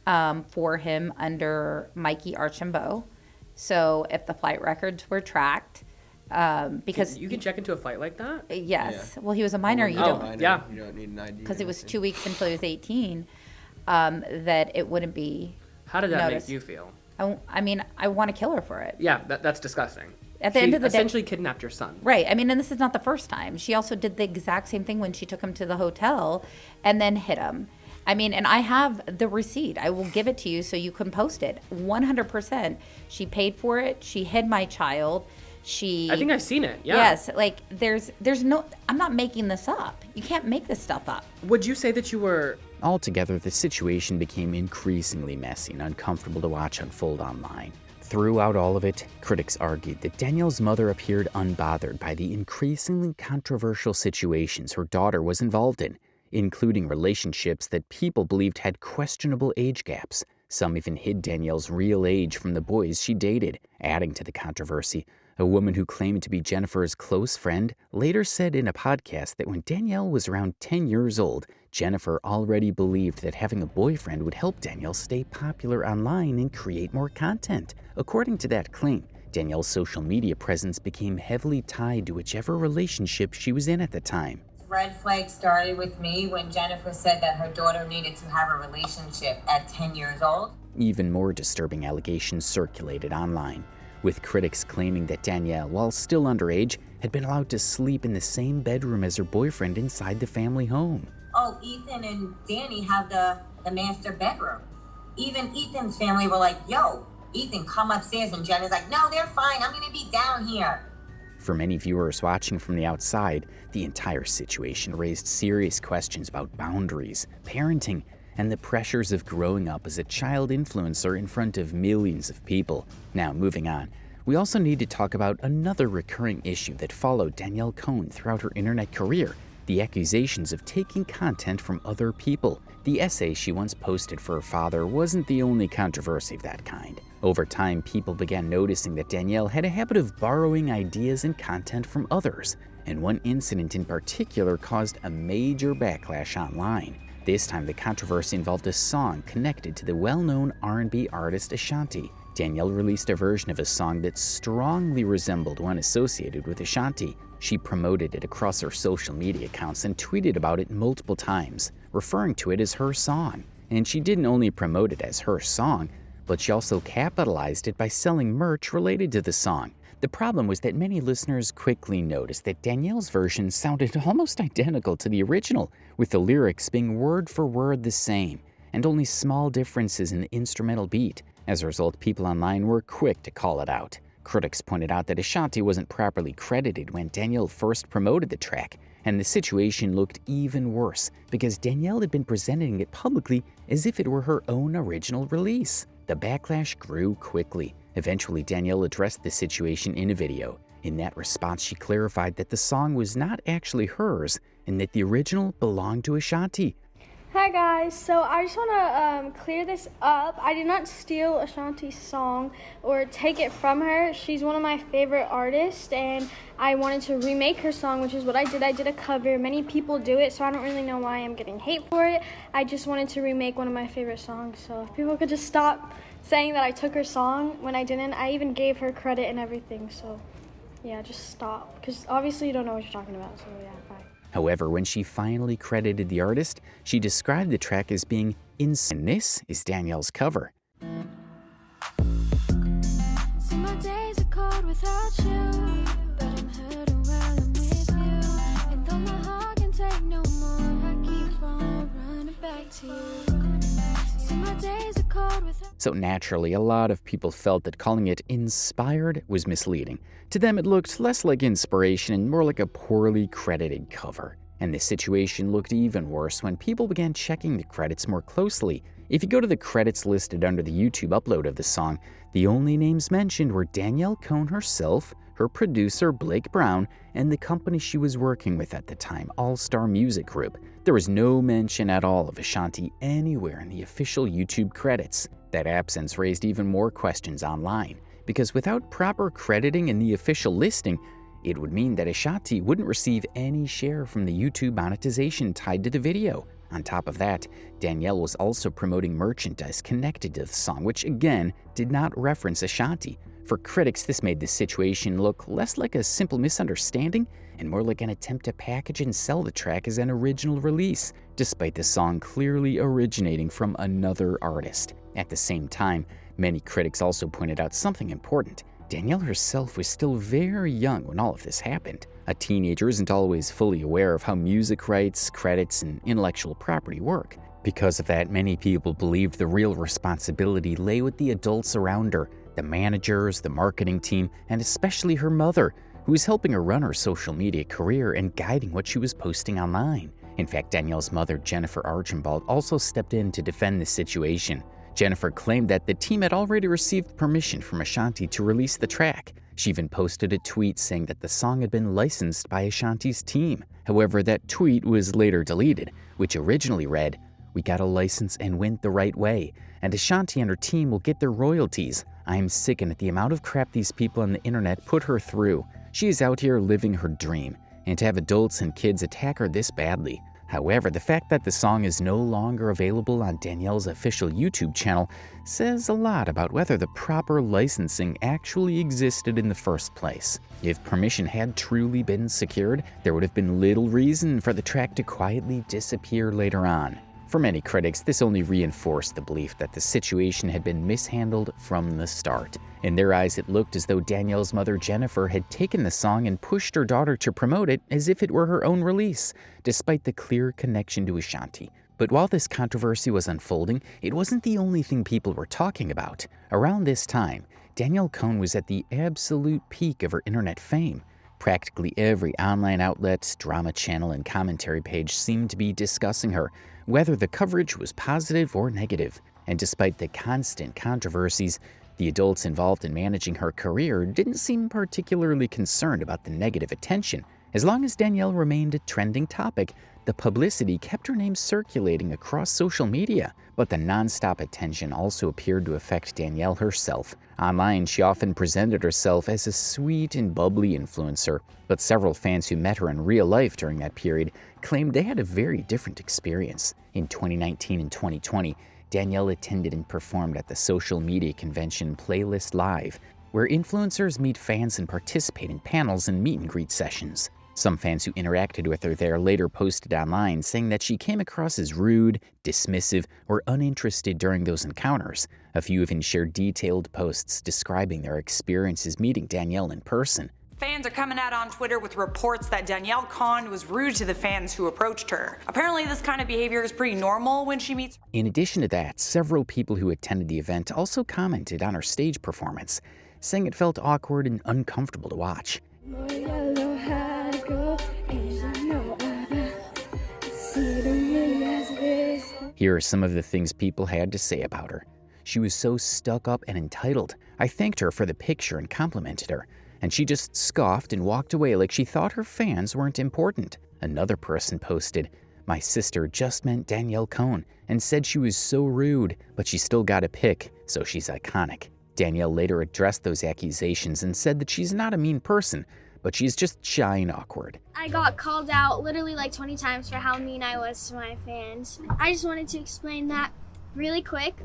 for him under Mikey Archambault. So if the flight records were tracked, because you can check into a flight like that? Yes. Yeah. Well, he was a minor. You don't. Yeah. You don't need an ID. Because it was 2 weeks until he was 18. That it wouldn't be. How did that noticed. make you feel? I mean, I want to kill her for it. Yeah, that's disgusting. At the end of the day, essentially kidnapped your son. Right. I mean, and this is not the first time. She also did the exact same thing when she took him to the hotel and then hit him. I mean, and I have the receipt. I will give it to you so you can post it. 100%. She paid for it. She hid my child. I think I've seen it. Yeah. Yes. There's no. I'm not making this up. You can't make this stuff up. Would you say that you were? Altogether, the situation became increasingly messy and uncomfortable to watch unfold online. Throughout all of it, critics argued that Danielle's mother appeared unbothered by the increasingly controversial situations her daughter was involved in, including relationships that people believed had questionable age gaps. Some even hid Danielle's real age from the boys she dated. Adding to the controversy, a woman who claimed to be Jennifer's close friend later said in a podcast that when Danielle was around 10 years old, Jennifer already believed that having a boyfriend would help Danielle stay popular online and create more content. According to that claim, Danielle's social media presence became heavily tied to whichever relationship she was in at the time. Red flag started with me when Jennifer said that her daughter needed to have a relationship at 10 years old. Even more disturbing allegations circulated online, with critics claiming that Danielle, while still underage, had been allowed to sleep in the same bedroom as her boyfriend inside the family home. Oh, Ethan and Danny have the master bedroom. Even Ethan's family were like, yo, Ethan, come upstairs. And Jen is like, no, they're fine. I'm going to be down here. For many viewers watching from the outside, the entire situation raised serious questions about boundaries, parenting, and the pressures of growing up as a child influencer in front of millions of people. Now, moving on, we also need to talk about another recurring issue that followed Danielle Cohn throughout her internet career: the accusations of taking content from other people. The essay she once posted for her father wasn't the only controversy of that kind. Over time, people began noticing that Danielle had a habit of borrowing ideas and content from others, and one incident in particular caused a major backlash online. This time, the controversy involved a song connected to the well-known R&B artist Ashanti. Danielle released a version of a song that strongly resembled one associated with Ashanti. She promoted it across her social media accounts and tweeted about it multiple times, referring to it as her song. And she didn't only promote it as her song, but she also capitalized it by selling merch related to the song. The problem was that many listeners quickly noticed that Danielle's version sounded almost identical to the original, with the lyrics being word for word the same, and only small differences in the instrumental beat. As a result, people online were quick to call it out. Critics pointed out that Ashanti wasn't properly credited when Danielle first promoted the track, and the situation looked even worse because Danielle had been presenting it publicly as if it were her own original release. The backlash grew quickly. Eventually, Danielle addressed the situation in a video. In that response, she clarified that the song was not actually hers and that the original belonged to Ashanti. Hi guys, so I just want to clear this up. I did not steal Ashanti's song or take it from her. She's one of my favorite artists and I wanted to remake her song, which is what I did. I did a cover. Many people do it, so I don't really know why I'm getting hate for it. I just wanted to remake one of my favorite songs, so if people could just stop saying that I took her song when I didn't. I even gave her credit and everything, so yeah, just stop, because obviously you don't know what you're talking about, so yeah, bye. However, when she finally credited the artist, she described the track as being insane. And this is Danielle's cover. See, my days are cold without you, but I'm hurting while I'm with you. And though my heart can take no more, I keep on running back to you. See, my days are cold without. So naturally, a lot of people felt that calling it inspired was misleading. To them, it looked less like inspiration and more like a poorly credited cover. And the situation looked even worse when people began checking the credits more closely. If you go to the credits listed under the YouTube upload of the song, the only names mentioned were Danielle Cohn herself, her producer Blake Brown, and the company she was working with at the time, All Star Music Group. There was no mention at all of Ashanti anywhere in the official YouTube credits. That absence raised even more questions online, because without proper crediting in the official listing, it would mean that Ashanti wouldn't receive any share from the YouTube monetization tied to the video. On top of that, Danielle was also promoting merchandise connected to the song, which again did not reference Ashanti. For critics, this made the situation look less like a simple misunderstanding and more like an attempt to package and sell the track as an original release, despite the song clearly originating from another artist. At the same time, many critics also pointed out something important. Danielle herself was still very young when all of this happened. A teenager isn't always fully aware of how music rights, credits, and intellectual property work. Because of that, many people believed the real responsibility lay with the adults around her, the managers, the marketing team, and especially her mother, who was helping her run her social media career and guiding what she was posting online. In fact, Danielle's mother, Jennifer Archambault, also stepped in to defend the situation. Jennifer claimed that the team had already received permission from Ashanti to release the track. She even posted a tweet saying that the song had been licensed by Ashanti's team. However, that tweet was later deleted, which originally read, "We got a license and went the right way, and Ashanti and her team will get their royalties. I am sickened at the amount of crap these people on the internet put her through. She is out here living her dream, and to have adults and kids attack her this badly." However, the fact that the song is no longer available on Danielle's official YouTube channel says a lot about whether the proper licensing actually existed in the first place. If permission had truly been secured, there would have been little reason for the track to quietly disappear later on. For many critics, this only reinforced the belief that the situation had been mishandled from the start. In their eyes, it looked as though Danielle's mother, Jennifer, had taken the song and pushed her daughter to promote it as if it were her own release, despite the clear connection to Ashanti. But while this controversy was unfolding, it wasn't the only thing people were talking about. Around this time, Danielle Cohn was at the absolute peak of her internet fame. Practically every online outlet, drama channel, and commentary page seemed to be discussing her, whether the coverage was positive or negative. And despite the constant controversies, the adults involved in managing her career didn't seem particularly concerned about the negative attention. As long as Danielle remained a trending topic, the publicity kept her name circulating across social media. But the nonstop attention also appeared to affect Danielle herself. Online, she often presented herself as a sweet and bubbly influencer, but several fans who met her in real life during that period claimed they had a very different experience. In 2019 and 2020, Danielle attended and performed at the social media convention Playlist Live, where influencers meet fans and participate in panels and meet and greet sessions. Some fans who interacted with her there later posted online saying that she came across as rude, dismissive, or uninterested during those encounters. A few even shared detailed posts describing their experiences meeting Danielle in person. Fans are coming out on Twitter with reports that Danielle Cohn was rude to the fans who approached her. Apparently, this kind of behavior is pretty normal when she meets. In addition to that, several people who attended the event also commented on her stage performance, saying it felt awkward and uncomfortable to watch. Here are some of the things people had to say about her. She was so stuck up and entitled. I thanked her for the picture and complimented her, and she just scoffed and walked away like she thought her fans weren't important. Another person posted, "My sister just met Danielle Cohn and said she was so rude, but she still got a pic, so she's iconic." Danielle later addressed those accusations and said that she's not a mean person, but she's just shy and awkward. I got called out literally like 20 times for how mean I was to my fans. I just wanted to explain that really quick.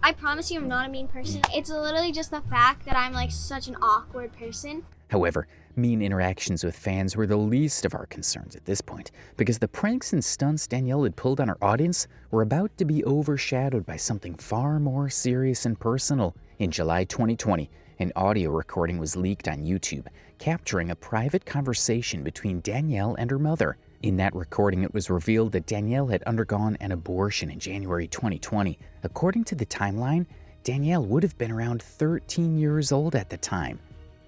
I promise you I'm not a mean person. It's literally just the fact that I'm like such an awkward person. However, mean interactions with fans were the least of our concerns at this point, because the pranks and stunts Danielle had pulled on her audience were about to be overshadowed by something far more serious and personal. In July 2020, an audio recording was leaked on YouTube, capturing a private conversation between Danielle and her mother. In that recording, it was revealed that Danielle had undergone an abortion in January 2020. According to the timeline, Danielle would have been around 13 years old at the time.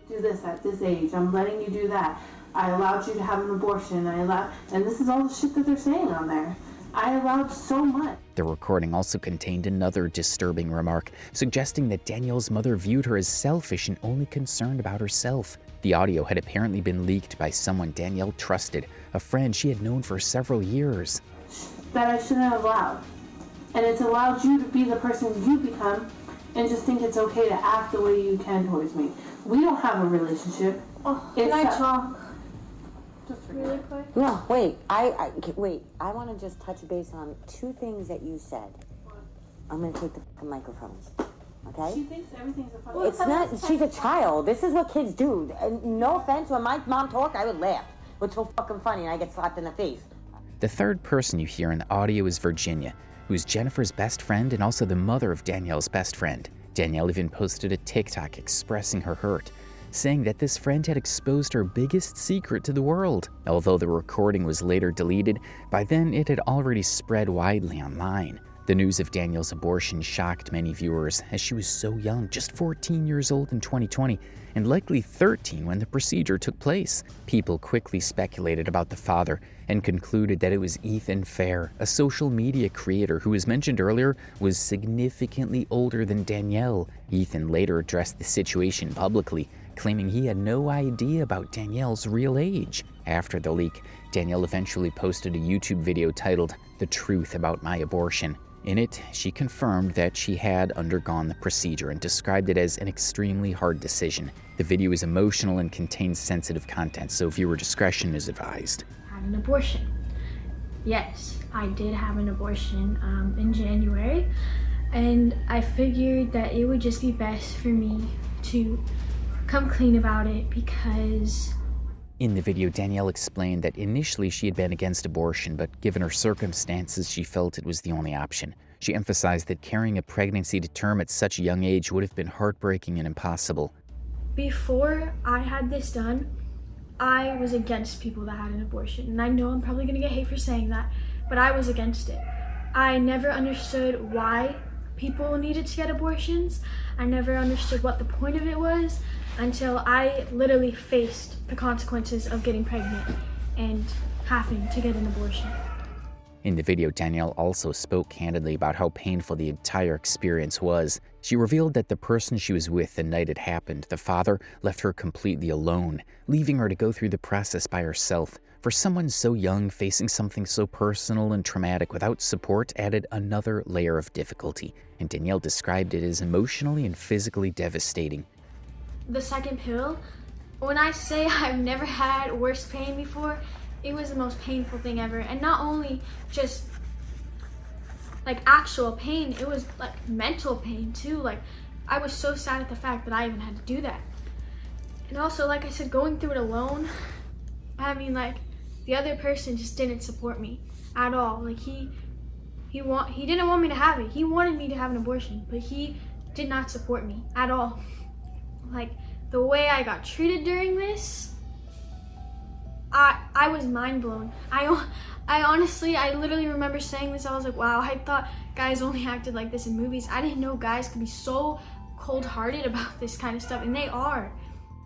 Do this at this age. I'm letting you do that. I allowed you to have an abortion. And this is all the shit that they're saying on there. I allowed so much. The recording also contained another disturbing remark, suggesting that Danielle's mother viewed her as selfish and only concerned about herself. The audio had apparently been leaked by someone Danielle trusted, a friend she had known for several years. That I shouldn't have allowed. And it's allowed you to be the person you become and just think it's okay to act the way you can towards me. We don't have a relationship. Can I talk? Just really quick. No, wait. I want to just touch base on two things that you said. I'm going to take the microphones. Okay? She thinks everything's a funny. It's not. She's a child. This is what kids do. And no offense, when my mom talked, I would laugh. It's so fucking funny, and I get slapped in the face. The third person you hear in the audio is Virginia, who's Jennifer's best friend and also the mother of Danielle's best friend. Danielle even posted a TikTok expressing her hurt, saying that this friend had exposed her biggest secret to the world. Although the recording was later deleted, by then it had already spread widely online. The news of Danielle's abortion shocked many viewers, as she was so young, just 14 years old in 2020, and likely 13 when the procedure took place. People quickly speculated about the father and concluded that it was Ethan Fair, a social media creator who, as mentioned earlier, was significantly older than Danielle. Ethan later addressed the situation publicly, claiming he had no idea about Danielle's real age. After the leak, Danielle eventually posted a YouTube video titled "The Truth About My Abortion." In it, she confirmed that she had undergone the procedure and described it as an extremely hard decision. The video is emotional and contains sensitive content, so viewer discretion is advised. Had an abortion. Yes, I did have an abortion in January, and I figured that it would just be best for me to come clean about it because... In the video, Danielle explained that initially she had been against abortion, but given her circumstances, she felt it was the only option. She emphasized that carrying a pregnancy to term at such a young age would have been heartbreaking and impossible. Before I had this done, I was against people that had an abortion. And I know I'm probably gonna get hate for saying that, but I was against it. I never understood why people needed to get abortions. I never understood what the point of it was until I literally faced the consequences of getting pregnant and having to get an abortion. In the video, Danielle also spoke candidly about how painful the entire experience was. She revealed that the person she was with the night it happened, the father, left her completely alone, leaving her to go through the process by herself. For someone so young, facing something so personal and traumatic without support added another layer of difficulty, and Danielle described it as emotionally and physically devastating. The second pill, when I say I've never had worse pain before, it was the most painful thing ever. And not only just like actual pain, it was like mental pain too. Like I was so sad at the fact that I even had to do that. And also, like I said, going through it alone, I mean, like the other person just didn't support me at all. Like he He didn't want me to have it. He wanted me to have an abortion, but he did not support me at all. Like, the way I got treated during this, I was mind blown. I literally remember saying this. I was like, wow, I thought guys only acted like this in movies. I didn't know guys could be so cold-hearted about this kind of stuff, and they are.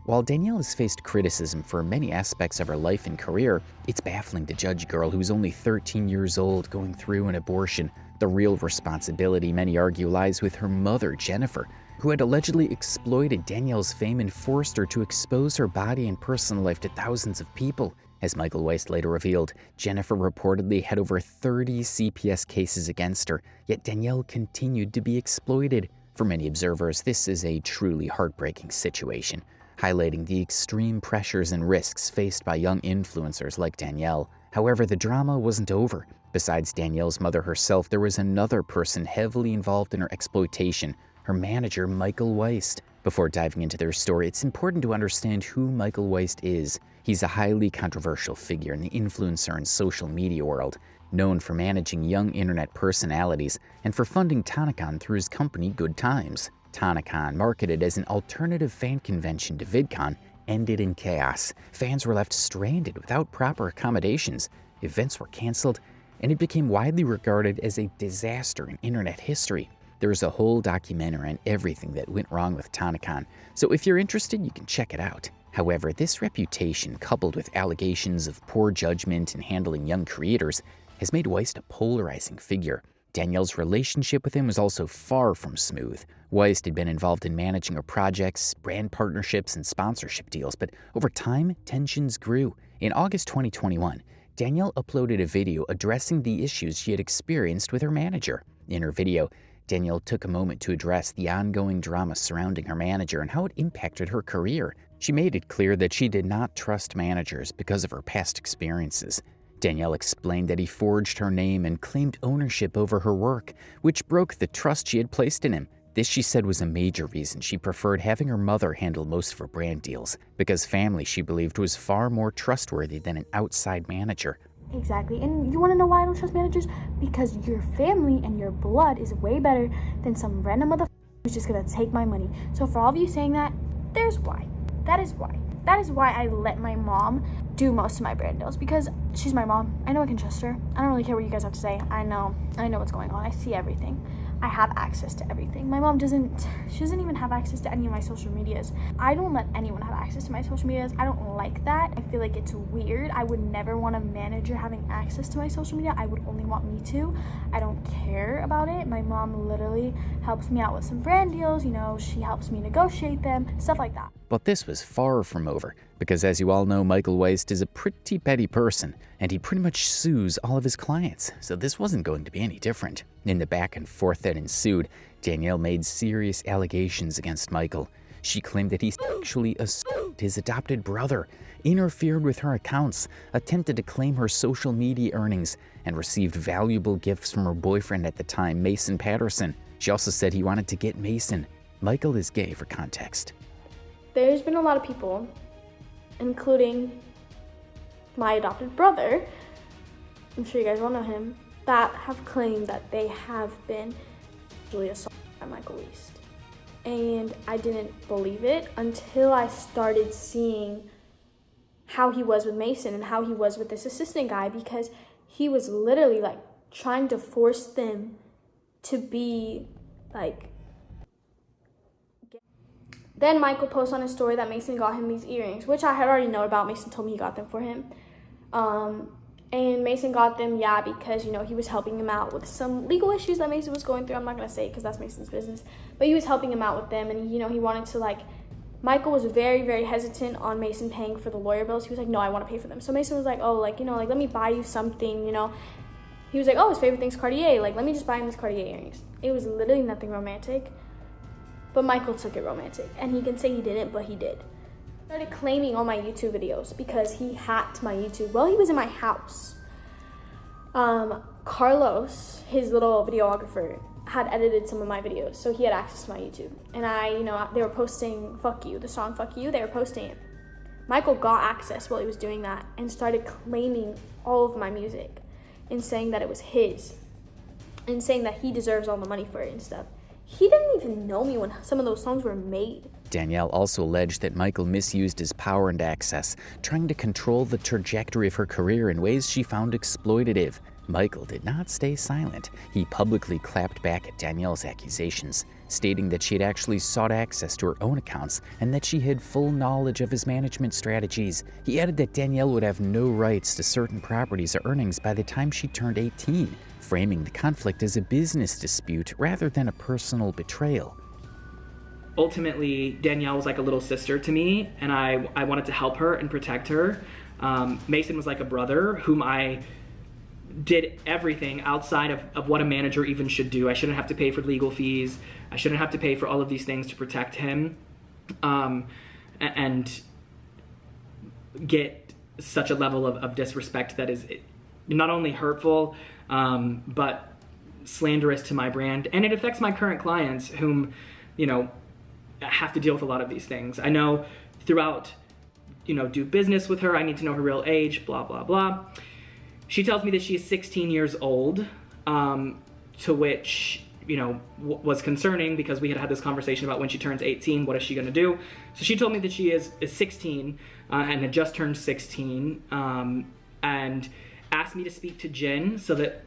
While Danielle has faced criticism for many aspects of her life and career, it's baffling to judge a girl who's only 13 years old going through an abortion. The real responsibility, many argue, lies with her mother, Jennifer, who had allegedly exploited Danielle's fame and forced her to expose her body and personal life to thousands of people. As Michael Weist later revealed, Jennifer reportedly had over 30 CPS cases against her, yet Danielle continued to be exploited. For many observers, this is a truly heartbreaking situation, highlighting the extreme pressures and risks faced by young influencers like Danielle. However, the drama wasn't over. Besides Danielle's mother herself, there was another person heavily involved in her exploitation, her manager, Michael Weist. Before diving into their story, it's important to understand who Michael Weist is. He's a highly controversial figure in the influencer and social media world, known for managing young internet personalities and for funding TanaCon through his company Good Times. TanaCon, marketed as an alternative fan convention to VidCon, ended in chaos. Fans were left stranded without proper accommodations, events were canceled, and it became widely regarded as a disaster in internet history. There's a whole documentary on everything that went wrong with TanaCon, so if you're interested, you can check it out. However, this reputation, coupled with allegations of poor judgment in handling young creators, has made Weist a polarizing figure. Danielle's relationship with him was also far from smooth. Weist had been involved in managing her projects, brand partnerships, and sponsorship deals, but over time, tensions grew. In August 2021, Danielle uploaded a video addressing the issues she had experienced with her manager. In her video, Danielle took a moment to address the ongoing drama surrounding her manager and how it impacted her career. She made it clear that she did not trust managers because of her past experiences. Danielle explained that he forged her name and claimed ownership over her work, which broke the trust she had placed in him. This, she said, was a major reason she preferred having her mother handle most of her brand deals, because family, she believed, was far more trustworthy than an outside manager. Exactly. And you want to know why I don't trust managers? Because your family and your blood is way better than some random motherfucker who's just going to take my money. So for all of you saying that, there's why. That is why. That is why I let my mom do most of my brand deals, because she's my mom. I know I can trust her. I don't really care what you guys have to say. I know what's going on. I see everything. I have access to everything. My mom doesn't even have access to any of my social medias. I don't let anyone have access to my social medias. I don't like that. I feel like it's weird. I would never want a manager having access to my social media. I would only want me to. I don't care about it. My mom literally helps me out with some brand deals. You know, she helps me negotiate them, stuff like that. But this was far from over, because as you all know, Michael Weist is a pretty petty person, and he pretty much sues all of his clients, so this wasn't going to be any different. In the back and forth that ensued, Danielle made serious allegations against Michael. She claimed that he sexually assaulted his adopted brother, interfered with her accounts, attempted to claim her social media earnings, and received valuable gifts from her boyfriend at the time, Mason Patterson. She also said he wanted to get Mason. Michael is gay, for context. There's been a lot of people, including my adopted brother, I'm sure you guys all know him, that have claimed that they have been sexually assaulted by Michael Weist. And I didn't believe it until I started seeing how he was with Mason and how he was with this assistant guy, because he was literally like trying to force them to be like. Then Michael posts on his story that Mason got him these earrings, which I had already known about. Mason told me he got them for him. And Mason got them, because, he was helping him out with some legal issues that Mason was going through. I'm not going to say it because that's Mason's business. But he was helping him out with them, and, he wanted to, Michael was very, very hesitant on Mason paying for the lawyer bills. He was like, no, I want to pay for them. So Mason was like, let me buy you something, He was like, his favorite thing's Cartier. Let me just buy him these Cartier earrings. It was literally nothing romantic. But Michael took it romantic, and he can say he didn't, but he did. Started claiming all my YouTube videos because he hacked my YouTube while he was in my house. Carlos, his little videographer, had edited some of my videos, so he had access to my YouTube. And they were posting Fuck You, the song Fuck You, they were posting it. Michael got access while he was doing that and started claiming all of my music and saying that it was his. and saying that he deserves all the money for it and stuff. He didn't even know me when some of those songs were made. Danielle also alleged that Michael misused his power and access, trying to control the trajectory of her career in ways she found exploitative. Michael did not stay silent. He publicly clapped back at Danielle's accusations, stating that she had actually sought access to her own accounts and that she had full knowledge of his management strategies. He added that Danielle would have no rights to certain properties or earnings by the time she turned 18, framing the conflict as a business dispute rather than a personal betrayal. Ultimately, Danielle was like a little sister to me, and I wanted to help her and protect her. Mason was like a brother whom I did everything outside of what a manager even should do. I shouldn't have to pay for legal fees. I shouldn't have to pay for all of these things to protect him, and get such a level of disrespect that is not only hurtful, but slanderous to my brand. And it affects my current clients whom, have to deal with a lot of these things. I know throughout, do business with her, I need to know her real age, blah, blah, blah. She tells me that she is 16 years old, to which, was concerning because we had this conversation about when she turns 18, what is she gonna do? So she told me that she is 16 and had just turned 16, and asked me to speak to Jen so that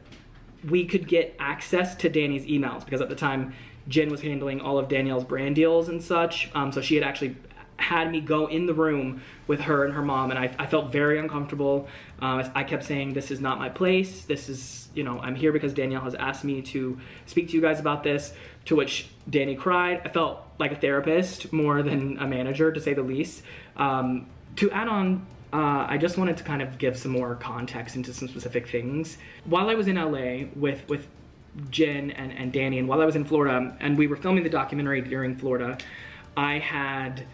we could get access to Danny's emails, because at the time, Jen was handling all of Danielle's brand deals and such. So she had actually had me go in the room with her and her mom, and I felt very uncomfortable. I kept saying, this is not my place. This is, I'm here because Danielle has asked me to speak to you guys about this, to which Danny cried. I felt like a therapist more than a manager, to say the least. To add on, I just wanted to kind of give some more context into some specific things. While I was in LA with Jen and Danny, and while I was in Florida, and we were filming the documentary during Florida, I had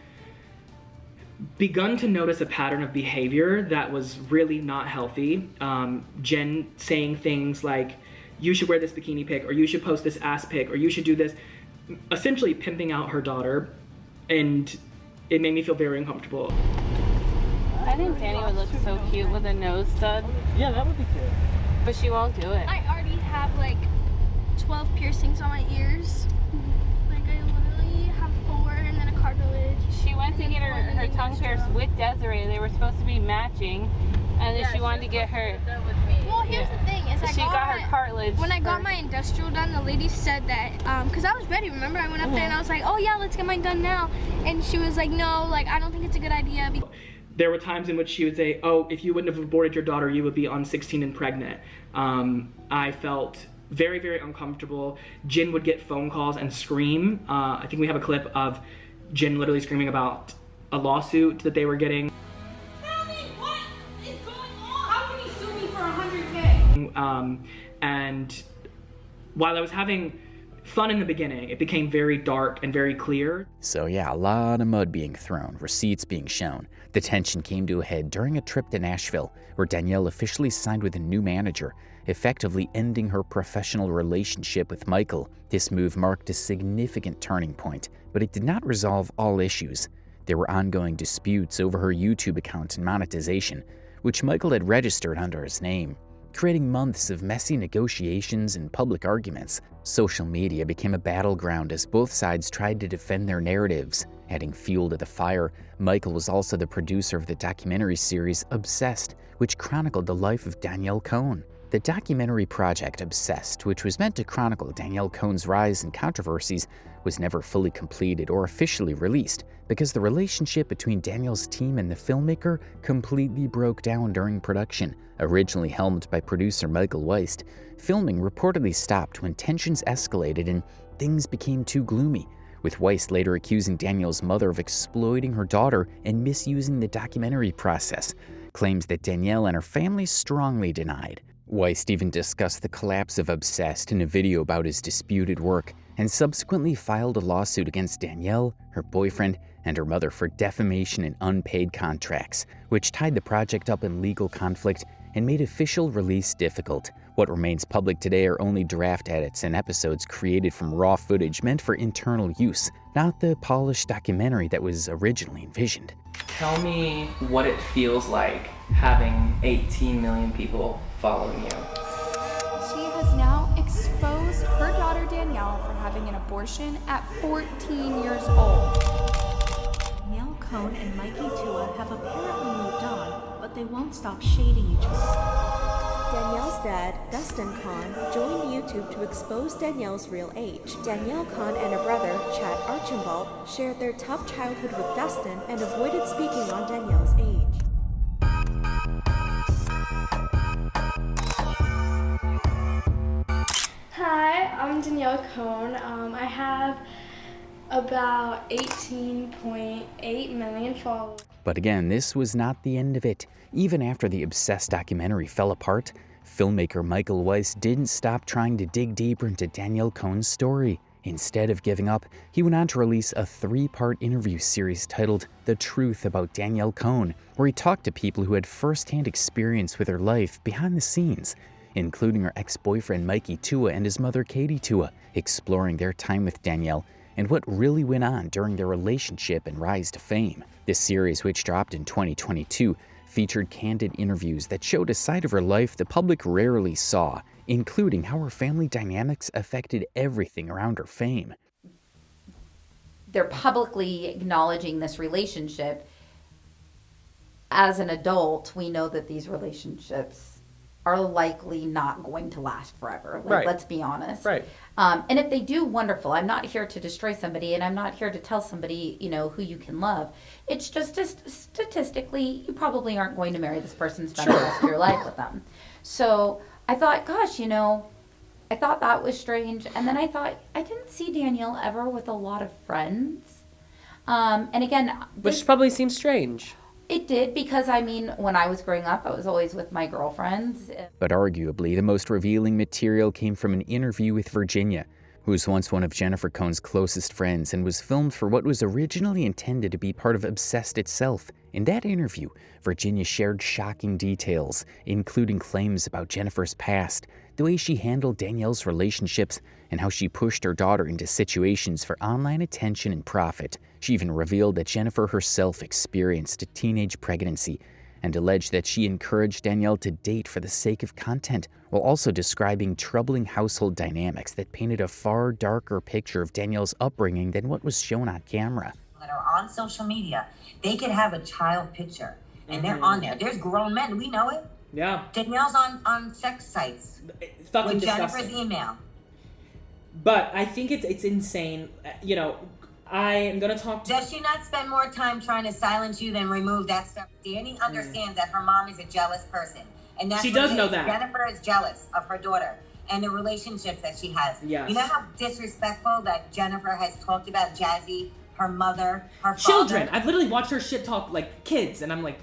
begun to notice a pattern of behavior that was really not healthy. Jen saying things like, you should wear this bikini pic, or you should post this ass pic, or you should do this, essentially pimping out her daughter, and it made me feel very uncomfortable. I think Danny would look so cute with a nose stud. Yeah, that would be cute. But she won't do it. I already have like 12 piercings on my ears. Like I literally have 4 and then a cartilage. She went to get her tongue pierced with Desiree. They were supposed to be matching, and then she wanted to get her. Well, here's the thing: is she got her cartilage. When I got my industrial done, the lady said that because I was ready. Remember, I went up there and I was like, "Oh yeah, let's get mine done now," and she was like, "No, like I don't think it's a good idea." There were times in which she would say, "Oh, if you wouldn't have aborted your daughter, you would be on 16 and pregnant." I felt very, very uncomfortable. Jen would get phone calls and scream. I think we have a clip of Jen literally screaming about a lawsuit that they were getting. Tell me what is going on? How can you sue me for $100K? And while I was having fun in the beginning, it became very dark and very clear. So yeah, a lot of mud being thrown, receipts being shown. The tension came to a head during a trip to Nashville, where Danielle officially signed with a new manager, effectively ending her professional relationship with Michael. This move marked a significant turning point, but it did not resolve all issues. There were ongoing disputes over her YouTube account and monetization, which Michael had registered under his name, creating months of messy negotiations and public arguments. Social media became a battleground as both sides tried to defend their narratives. Adding fuel to the fire, Michael was also the producer of the documentary series Obsessed, which chronicled the life of Danielle Cohn. The documentary project Obsessed, which was meant to chronicle Danielle Cohn's rise and controversies, was never fully completed or officially released because the relationship between Danielle's team and the filmmaker completely broke down during production. Originally helmed by producer Michael Weist, filming reportedly stopped when tensions escalated and things became too gloomy, with Weist later accusing Danielle's mother of exploiting her daughter and misusing the documentary process, claims that Danielle and her family strongly denied. Weist even discussed the collapse of Obsessed in a video about his disputed work, and subsequently filed a lawsuit against Danielle, her boyfriend, and her mother for defamation and unpaid contracts, which tied the project up in legal conflict and made official release difficult. What remains public today are only draft edits and episodes created from raw footage meant for internal use, not the polished documentary that was originally envisioned. Tell me what it feels like having 18 million people following you. She has now exposed sues her daughter Danielle for having an abortion at 14 years old. Danielle Cohn and Mikey Tua have apparently moved on, but they won't stop shading each other. Danielle's dad, Dustin Cohn, joined YouTube to expose Danielle's real age. Danielle Cohn and her brother, Chad Archibald, shared their tough childhood with Dustin and avoided speaking on Danielle's age. Hi, I'm Danielle Cohn. I have about 18.8 million followers. But again, this was not the end of it. Even after the Obsessed documentary fell apart, filmmaker Michael Weiss didn't stop trying to dig deeper into Danielle Cohn's story. Instead of giving up, he went on to release a 3-part interview series titled The Truth About Danielle Cohn, where he talked to people who had first-hand experience with her life behind the scenes, including her ex-boyfriend Mikey Tua and his mother Katie Tua, exploring their time with Danielle and what really went on during their relationship and rise to fame. This series, which dropped in 2022, featured candid interviews that showed a side of her life the public rarely saw, including how her family dynamics affected everything around her fame. They're publicly acknowledging this relationship. As an adult, we know that these relationships are likely not going to last forever. Like, Right. Let's be honest. Right. And if they do, wonderful. I'm not here to destroy somebody, and I'm not here to tell somebody, who you can love. It's just statistically, you probably aren't going to marry this person and spend the rest of your life with them. So I thought, gosh, I thought that was strange. And then I thought, I didn't see Danielle ever with a lot of friends. And again, Which probably seems strange. It did, because when I was growing up, I was always with my girlfriends. But arguably, the most revealing material came from an interview with Virginia, who was once one of Jennifer Cohn's closest friends and was filmed for what was originally intended to be part of Obsessed itself. In that interview, Virginia shared shocking details, including claims about Jennifer's past, the way she handled Danielle's relationships, and how she pushed her daughter into situations for online attention and profit. She even revealed that Jennifer herself experienced a teenage pregnancy and alleged that she encouraged Danielle to date for the sake of content, while also describing troubling household dynamics that painted a far darker picture of Danielle's upbringing than what was shown on camera. That are on social media, they could have a child picture and they're on there. There's grown men, we know it. Yeah. Danielle's on sex sites fucking with disgusting. Jennifer's email. But I think it's insane. I am going to talk to... Does she not spend more time trying to silence you than remove that stuff? Danny understands that her mom is a jealous person. And that's She what does it know is. that. Jennifer is jealous of her daughter and the relationships that she has. Yes. You know how disrespectful that Jennifer has talked about Jazzy, her mother, her Children. father? I've literally watched her shit talk like kids, and I'm like...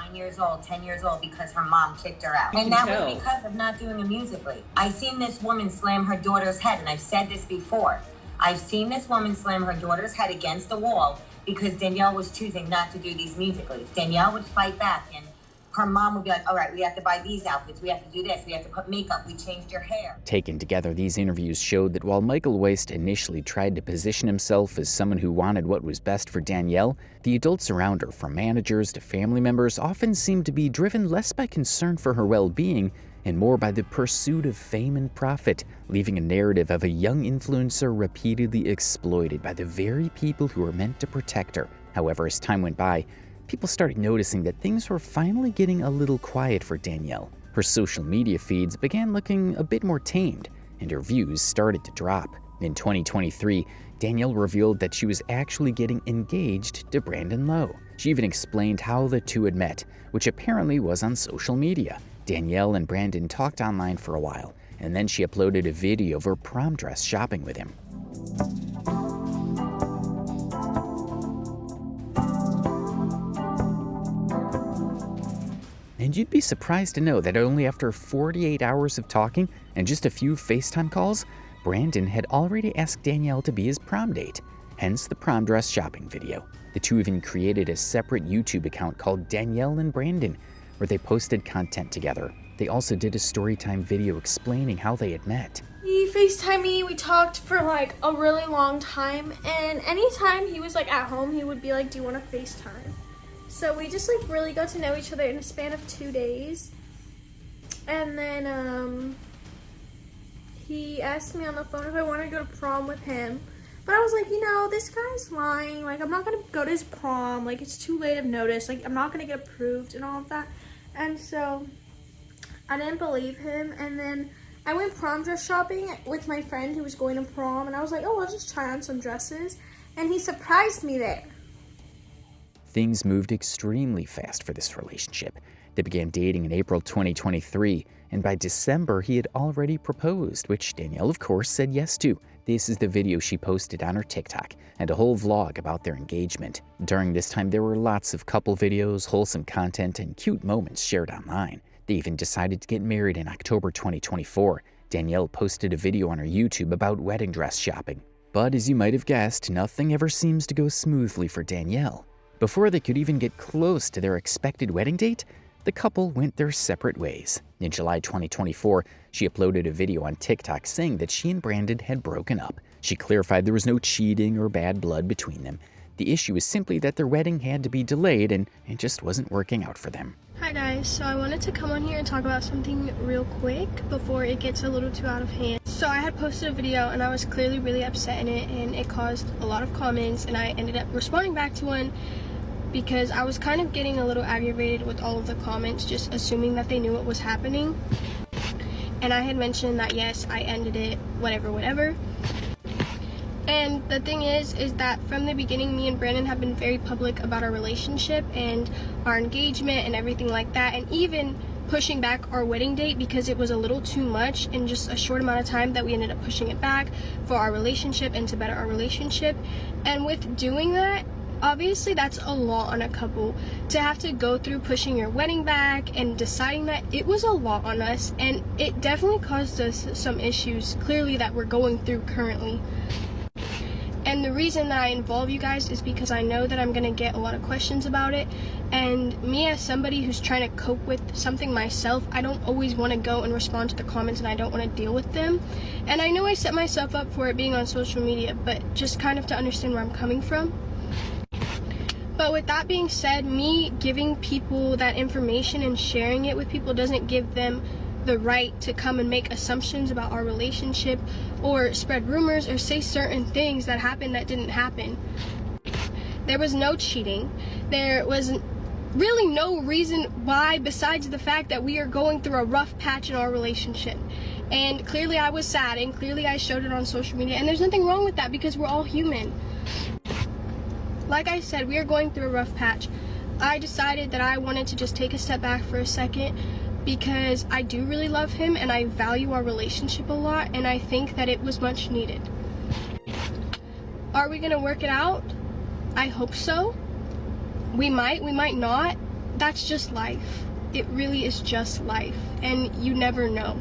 9 years old, 10 years old, because her mom kicked her out. You And can that was tell. because of not doing a musically. I've seen this woman slam her daughter's head, and I've said this before. I've seen this woman slam her daughter's head against the wall because Danielle was choosing not to do these musicals. Danielle would fight back, and her mom would be like, all right, we have to buy these outfits, we have to do this, we have to put makeup, we changed your hair. Taken together, these interviews showed that while Michael Weiss initially tried to position himself as someone who wanted what was best for Danielle, the adults around her, from managers to family members, often seemed to be driven less by concern for her well-being and more by the pursuit of fame and profit, leaving a narrative of a young influencer repeatedly exploited by the very people who were meant to protect her. However, as time went by, people started noticing that things were finally getting a little quiet for Danielle. Her social media feeds began looking a bit more tamed, and her views started to drop. In 2023, Danielle revealed that she was actually getting engaged to Brandon Lowe. She even explained how the two had met, which apparently was on social media. Danielle and Brandon talked online for a while, and then she uploaded a video of her prom dress shopping with him. And you'd be surprised to know that only after 48 hours of talking and just a few FaceTime calls, Brandon had already asked Danielle to be his prom date, hence the prom dress shopping video. The two even created a separate YouTube account called Danielle and Brandon, where they posted content together. They also did a storytime video explaining how they had met. He FaceTimed me, we talked for like a really long time, and anytime he was like at home, he would be like, do you want to FaceTime? So we just like really got to know each other in a span of 2 days. And then he asked me on the phone if I wanted to go to prom with him. But I was like, you know, this guy's lying. Like, I'm not going to go to his prom. Like, it's too late of notice. Like, I'm not going to get approved and all of that. And so I didn't believe him. And then I went prom dress shopping with my friend who was going to prom. And I was like, oh, I'll just try on some dresses. And he surprised me there. Things moved extremely fast for this relationship. They began dating in April 2023, and by December, he had already proposed, which Danielle, of course, said yes to. This is the video she posted on her TikTok, and a whole vlog about their engagement. During this time, there were lots of couple videos, wholesome content, and cute moments shared online. They even decided to get married in October 2024. Danielle posted a video on her YouTube about wedding dress shopping. But as you might have guessed, nothing ever seems to go smoothly for Danielle. Before they could even get close to their expected wedding date, the couple went their separate ways. In July 2024, she uploaded a video on TikTok saying that she and Brandon had broken up. She clarified there was no cheating or bad blood between them. The issue was simply that their wedding had to be delayed and it just wasn't working out for them. Hi guys, so I wanted to come on here and talk about something real quick before it gets a little too out of hand. So I had posted a video and I was clearly really upset in it, and it caused a lot of comments, and I ended up responding back to one because I was kind of getting a little aggravated with all of the comments, just assuming that they knew what was happening. And I had mentioned that yes, I ended it, whatever. And the thing is that from the beginning, me and Brandon have been very public about our relationship and our engagement and everything like that, and even pushing back our wedding date because it was a little too much in just a short amount of time, that we ended up pushing it back for our relationship and to better our relationship. And with doing that, obviously that's a lot on a couple to have to go through pushing your wedding back and deciding that. It was a lot on us, and it definitely caused us some issues clearly that we're going through currently. And the reason that I involve you guys is because I know that I'm gonna get a lot of questions about it, and me as somebody who's trying to cope with something myself, I don't always want to go and respond to the comments, and I don't want to deal with them. And I know I set myself up for it being on social media, but just kind of to understand where I'm coming from. But with that being said, me giving people that information and sharing it with people doesn't give them the right to come and make assumptions about our relationship or spread rumors or say certain things that happened that didn't happen. There was no cheating. There was really no reason why besides the fact that we are going through a rough patch in our relationship. And clearly I was sad, and clearly I showed it on social media, and there's nothing wrong with that because we're all human. Like I said, we are going through a rough patch. I decided that I wanted to just take a step back for a second because I do really love him and I value our relationship a lot, and I think that it was much needed. Are we gonna work it out? I hope so. We might not. That's just life. It really is just life, and you never know.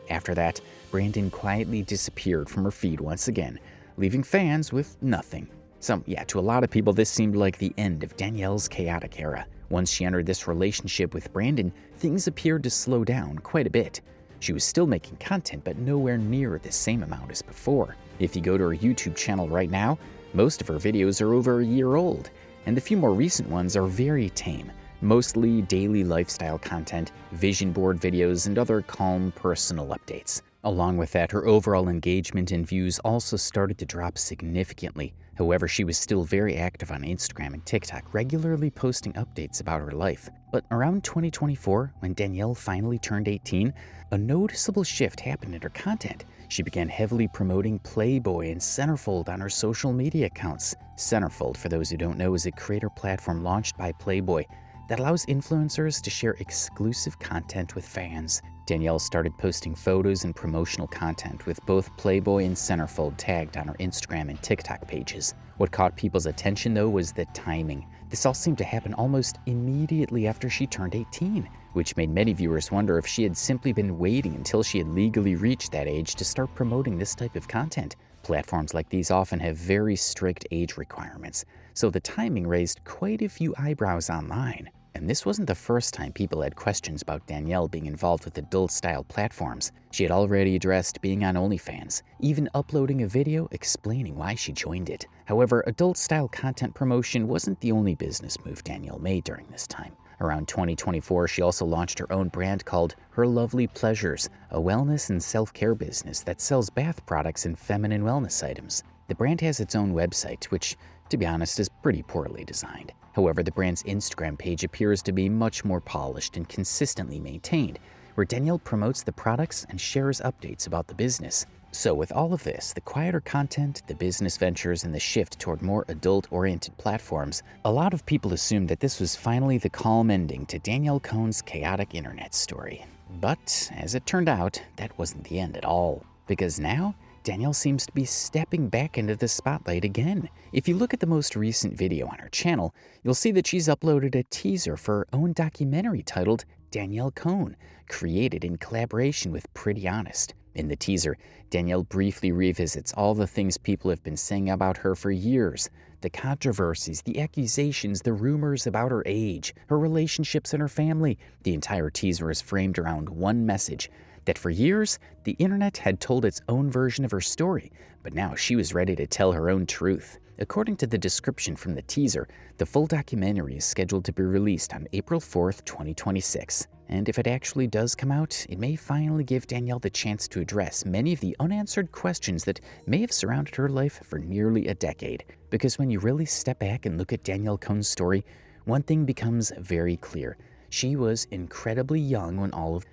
After that, Brandon quietly disappeared from her feed once again, leaving fans with nothing. So yeah, to a lot of people, this seemed like the end of Danielle's chaotic era. Once she entered this relationship with Brandon, things appeared to slow down quite a bit. She was still making content, but nowhere near the same amount as before. If you go to her YouTube channel right now, most of her videos are over a year old, and the few more recent ones are very tame, mostly daily lifestyle content, vision board videos, and other calm personal updates. Along with that, her overall engagement and views also started to drop significantly. However, she was still very active on Instagram and TikTok, regularly posting updates about her life. But around 2024, when Danielle finally turned 18, a noticeable shift happened in her content. She began heavily promoting Playboy and Centerfold on her social media accounts. Centerfold, for those who don't know, is a creator platform launched by Playboy that allows influencers to share exclusive content with fans. Danielle started posting photos and promotional content with both Playboy and Centerfold tagged on her Instagram and TikTok pages. What caught people's attention, though, was the timing. This all seemed to happen almost immediately after she turned 18, which made many viewers wonder if she had simply been waiting until she had legally reached that age to start promoting this type of content. Platforms like these often have very strict age requirements, so the timing raised quite a few eyebrows online. And this wasn't the first time people had questions about Danielle being involved with adult-style platforms. She had already addressed being on OnlyFans, even uploading a video explaining why she joined it. However, adult-style content promotion wasn't the only business move Danielle made during this time. Around 2024, she also launched her own brand called Her Lovely Pleasures, a wellness and self-care business that sells bath products and feminine wellness items. The brand has its own website, which, to be honest, is pretty poorly designed. However, the brand's Instagram page appears to be much more polished and consistently maintained, where Danielle promotes the products and shares updates about the business. So with all of this, the quieter content, the business ventures, and the shift toward more adult-oriented platforms, a lot of people assumed that this was finally the calm ending to Danielle Cohn's chaotic internet story. But, as it turned out, that wasn't the end at all. Because now, Danielle seems to be stepping back into the spotlight again. If you look at the most recent video on her channel, you'll see that she's uploaded a teaser for her own documentary titled Danielle Cohn, created in collaboration with Pretty Honest. In the teaser, Danielle briefly revisits all the things people have been saying about her for years. The controversies, the accusations, the rumors about her age, her relationships, and her family. The entire teaser is framed around one message: that for years, the internet had told its own version of her story, but now she was ready to tell her own truth. According to the description from the teaser, the full documentary is scheduled to be released on April 4th, 2026. And if it actually does come out, it may finally give Danielle the chance to address many of the unanswered questions that may have surrounded her life for nearly a decade. Because when you really step back and look at Danielle Cohn's story, one thing becomes very clear. She was incredibly young when all of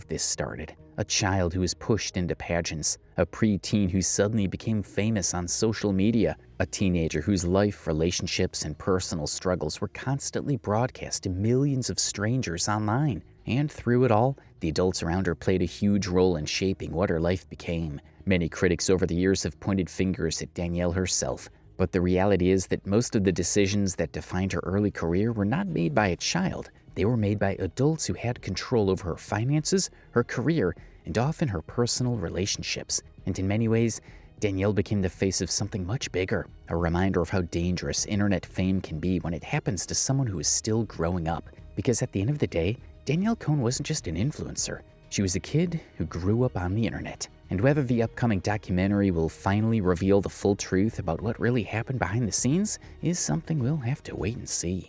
this started. A child who was pushed into pageants, a preteen who suddenly became famous on social media, a teenager whose life, relationships, and personal struggles were constantly broadcast to millions of strangers online. And through it all, the adults around her played a huge role in shaping what her life became. Many critics over the years have pointed fingers at Danielle herself, but the reality is that most of the decisions that defined her early career were not made by a child. They were made by adults who had control over her finances, her career, and often her personal relationships. And in many ways, Danielle became the face of something much bigger, a reminder of how dangerous internet fame can be when it happens to someone who is still growing up. Because at the end of the day, Danielle Cohn wasn't just an influencer. She was a kid who grew up on the internet. And whether the upcoming documentary will finally reveal the full truth about what really happened behind the scenes is something we'll have to wait and see.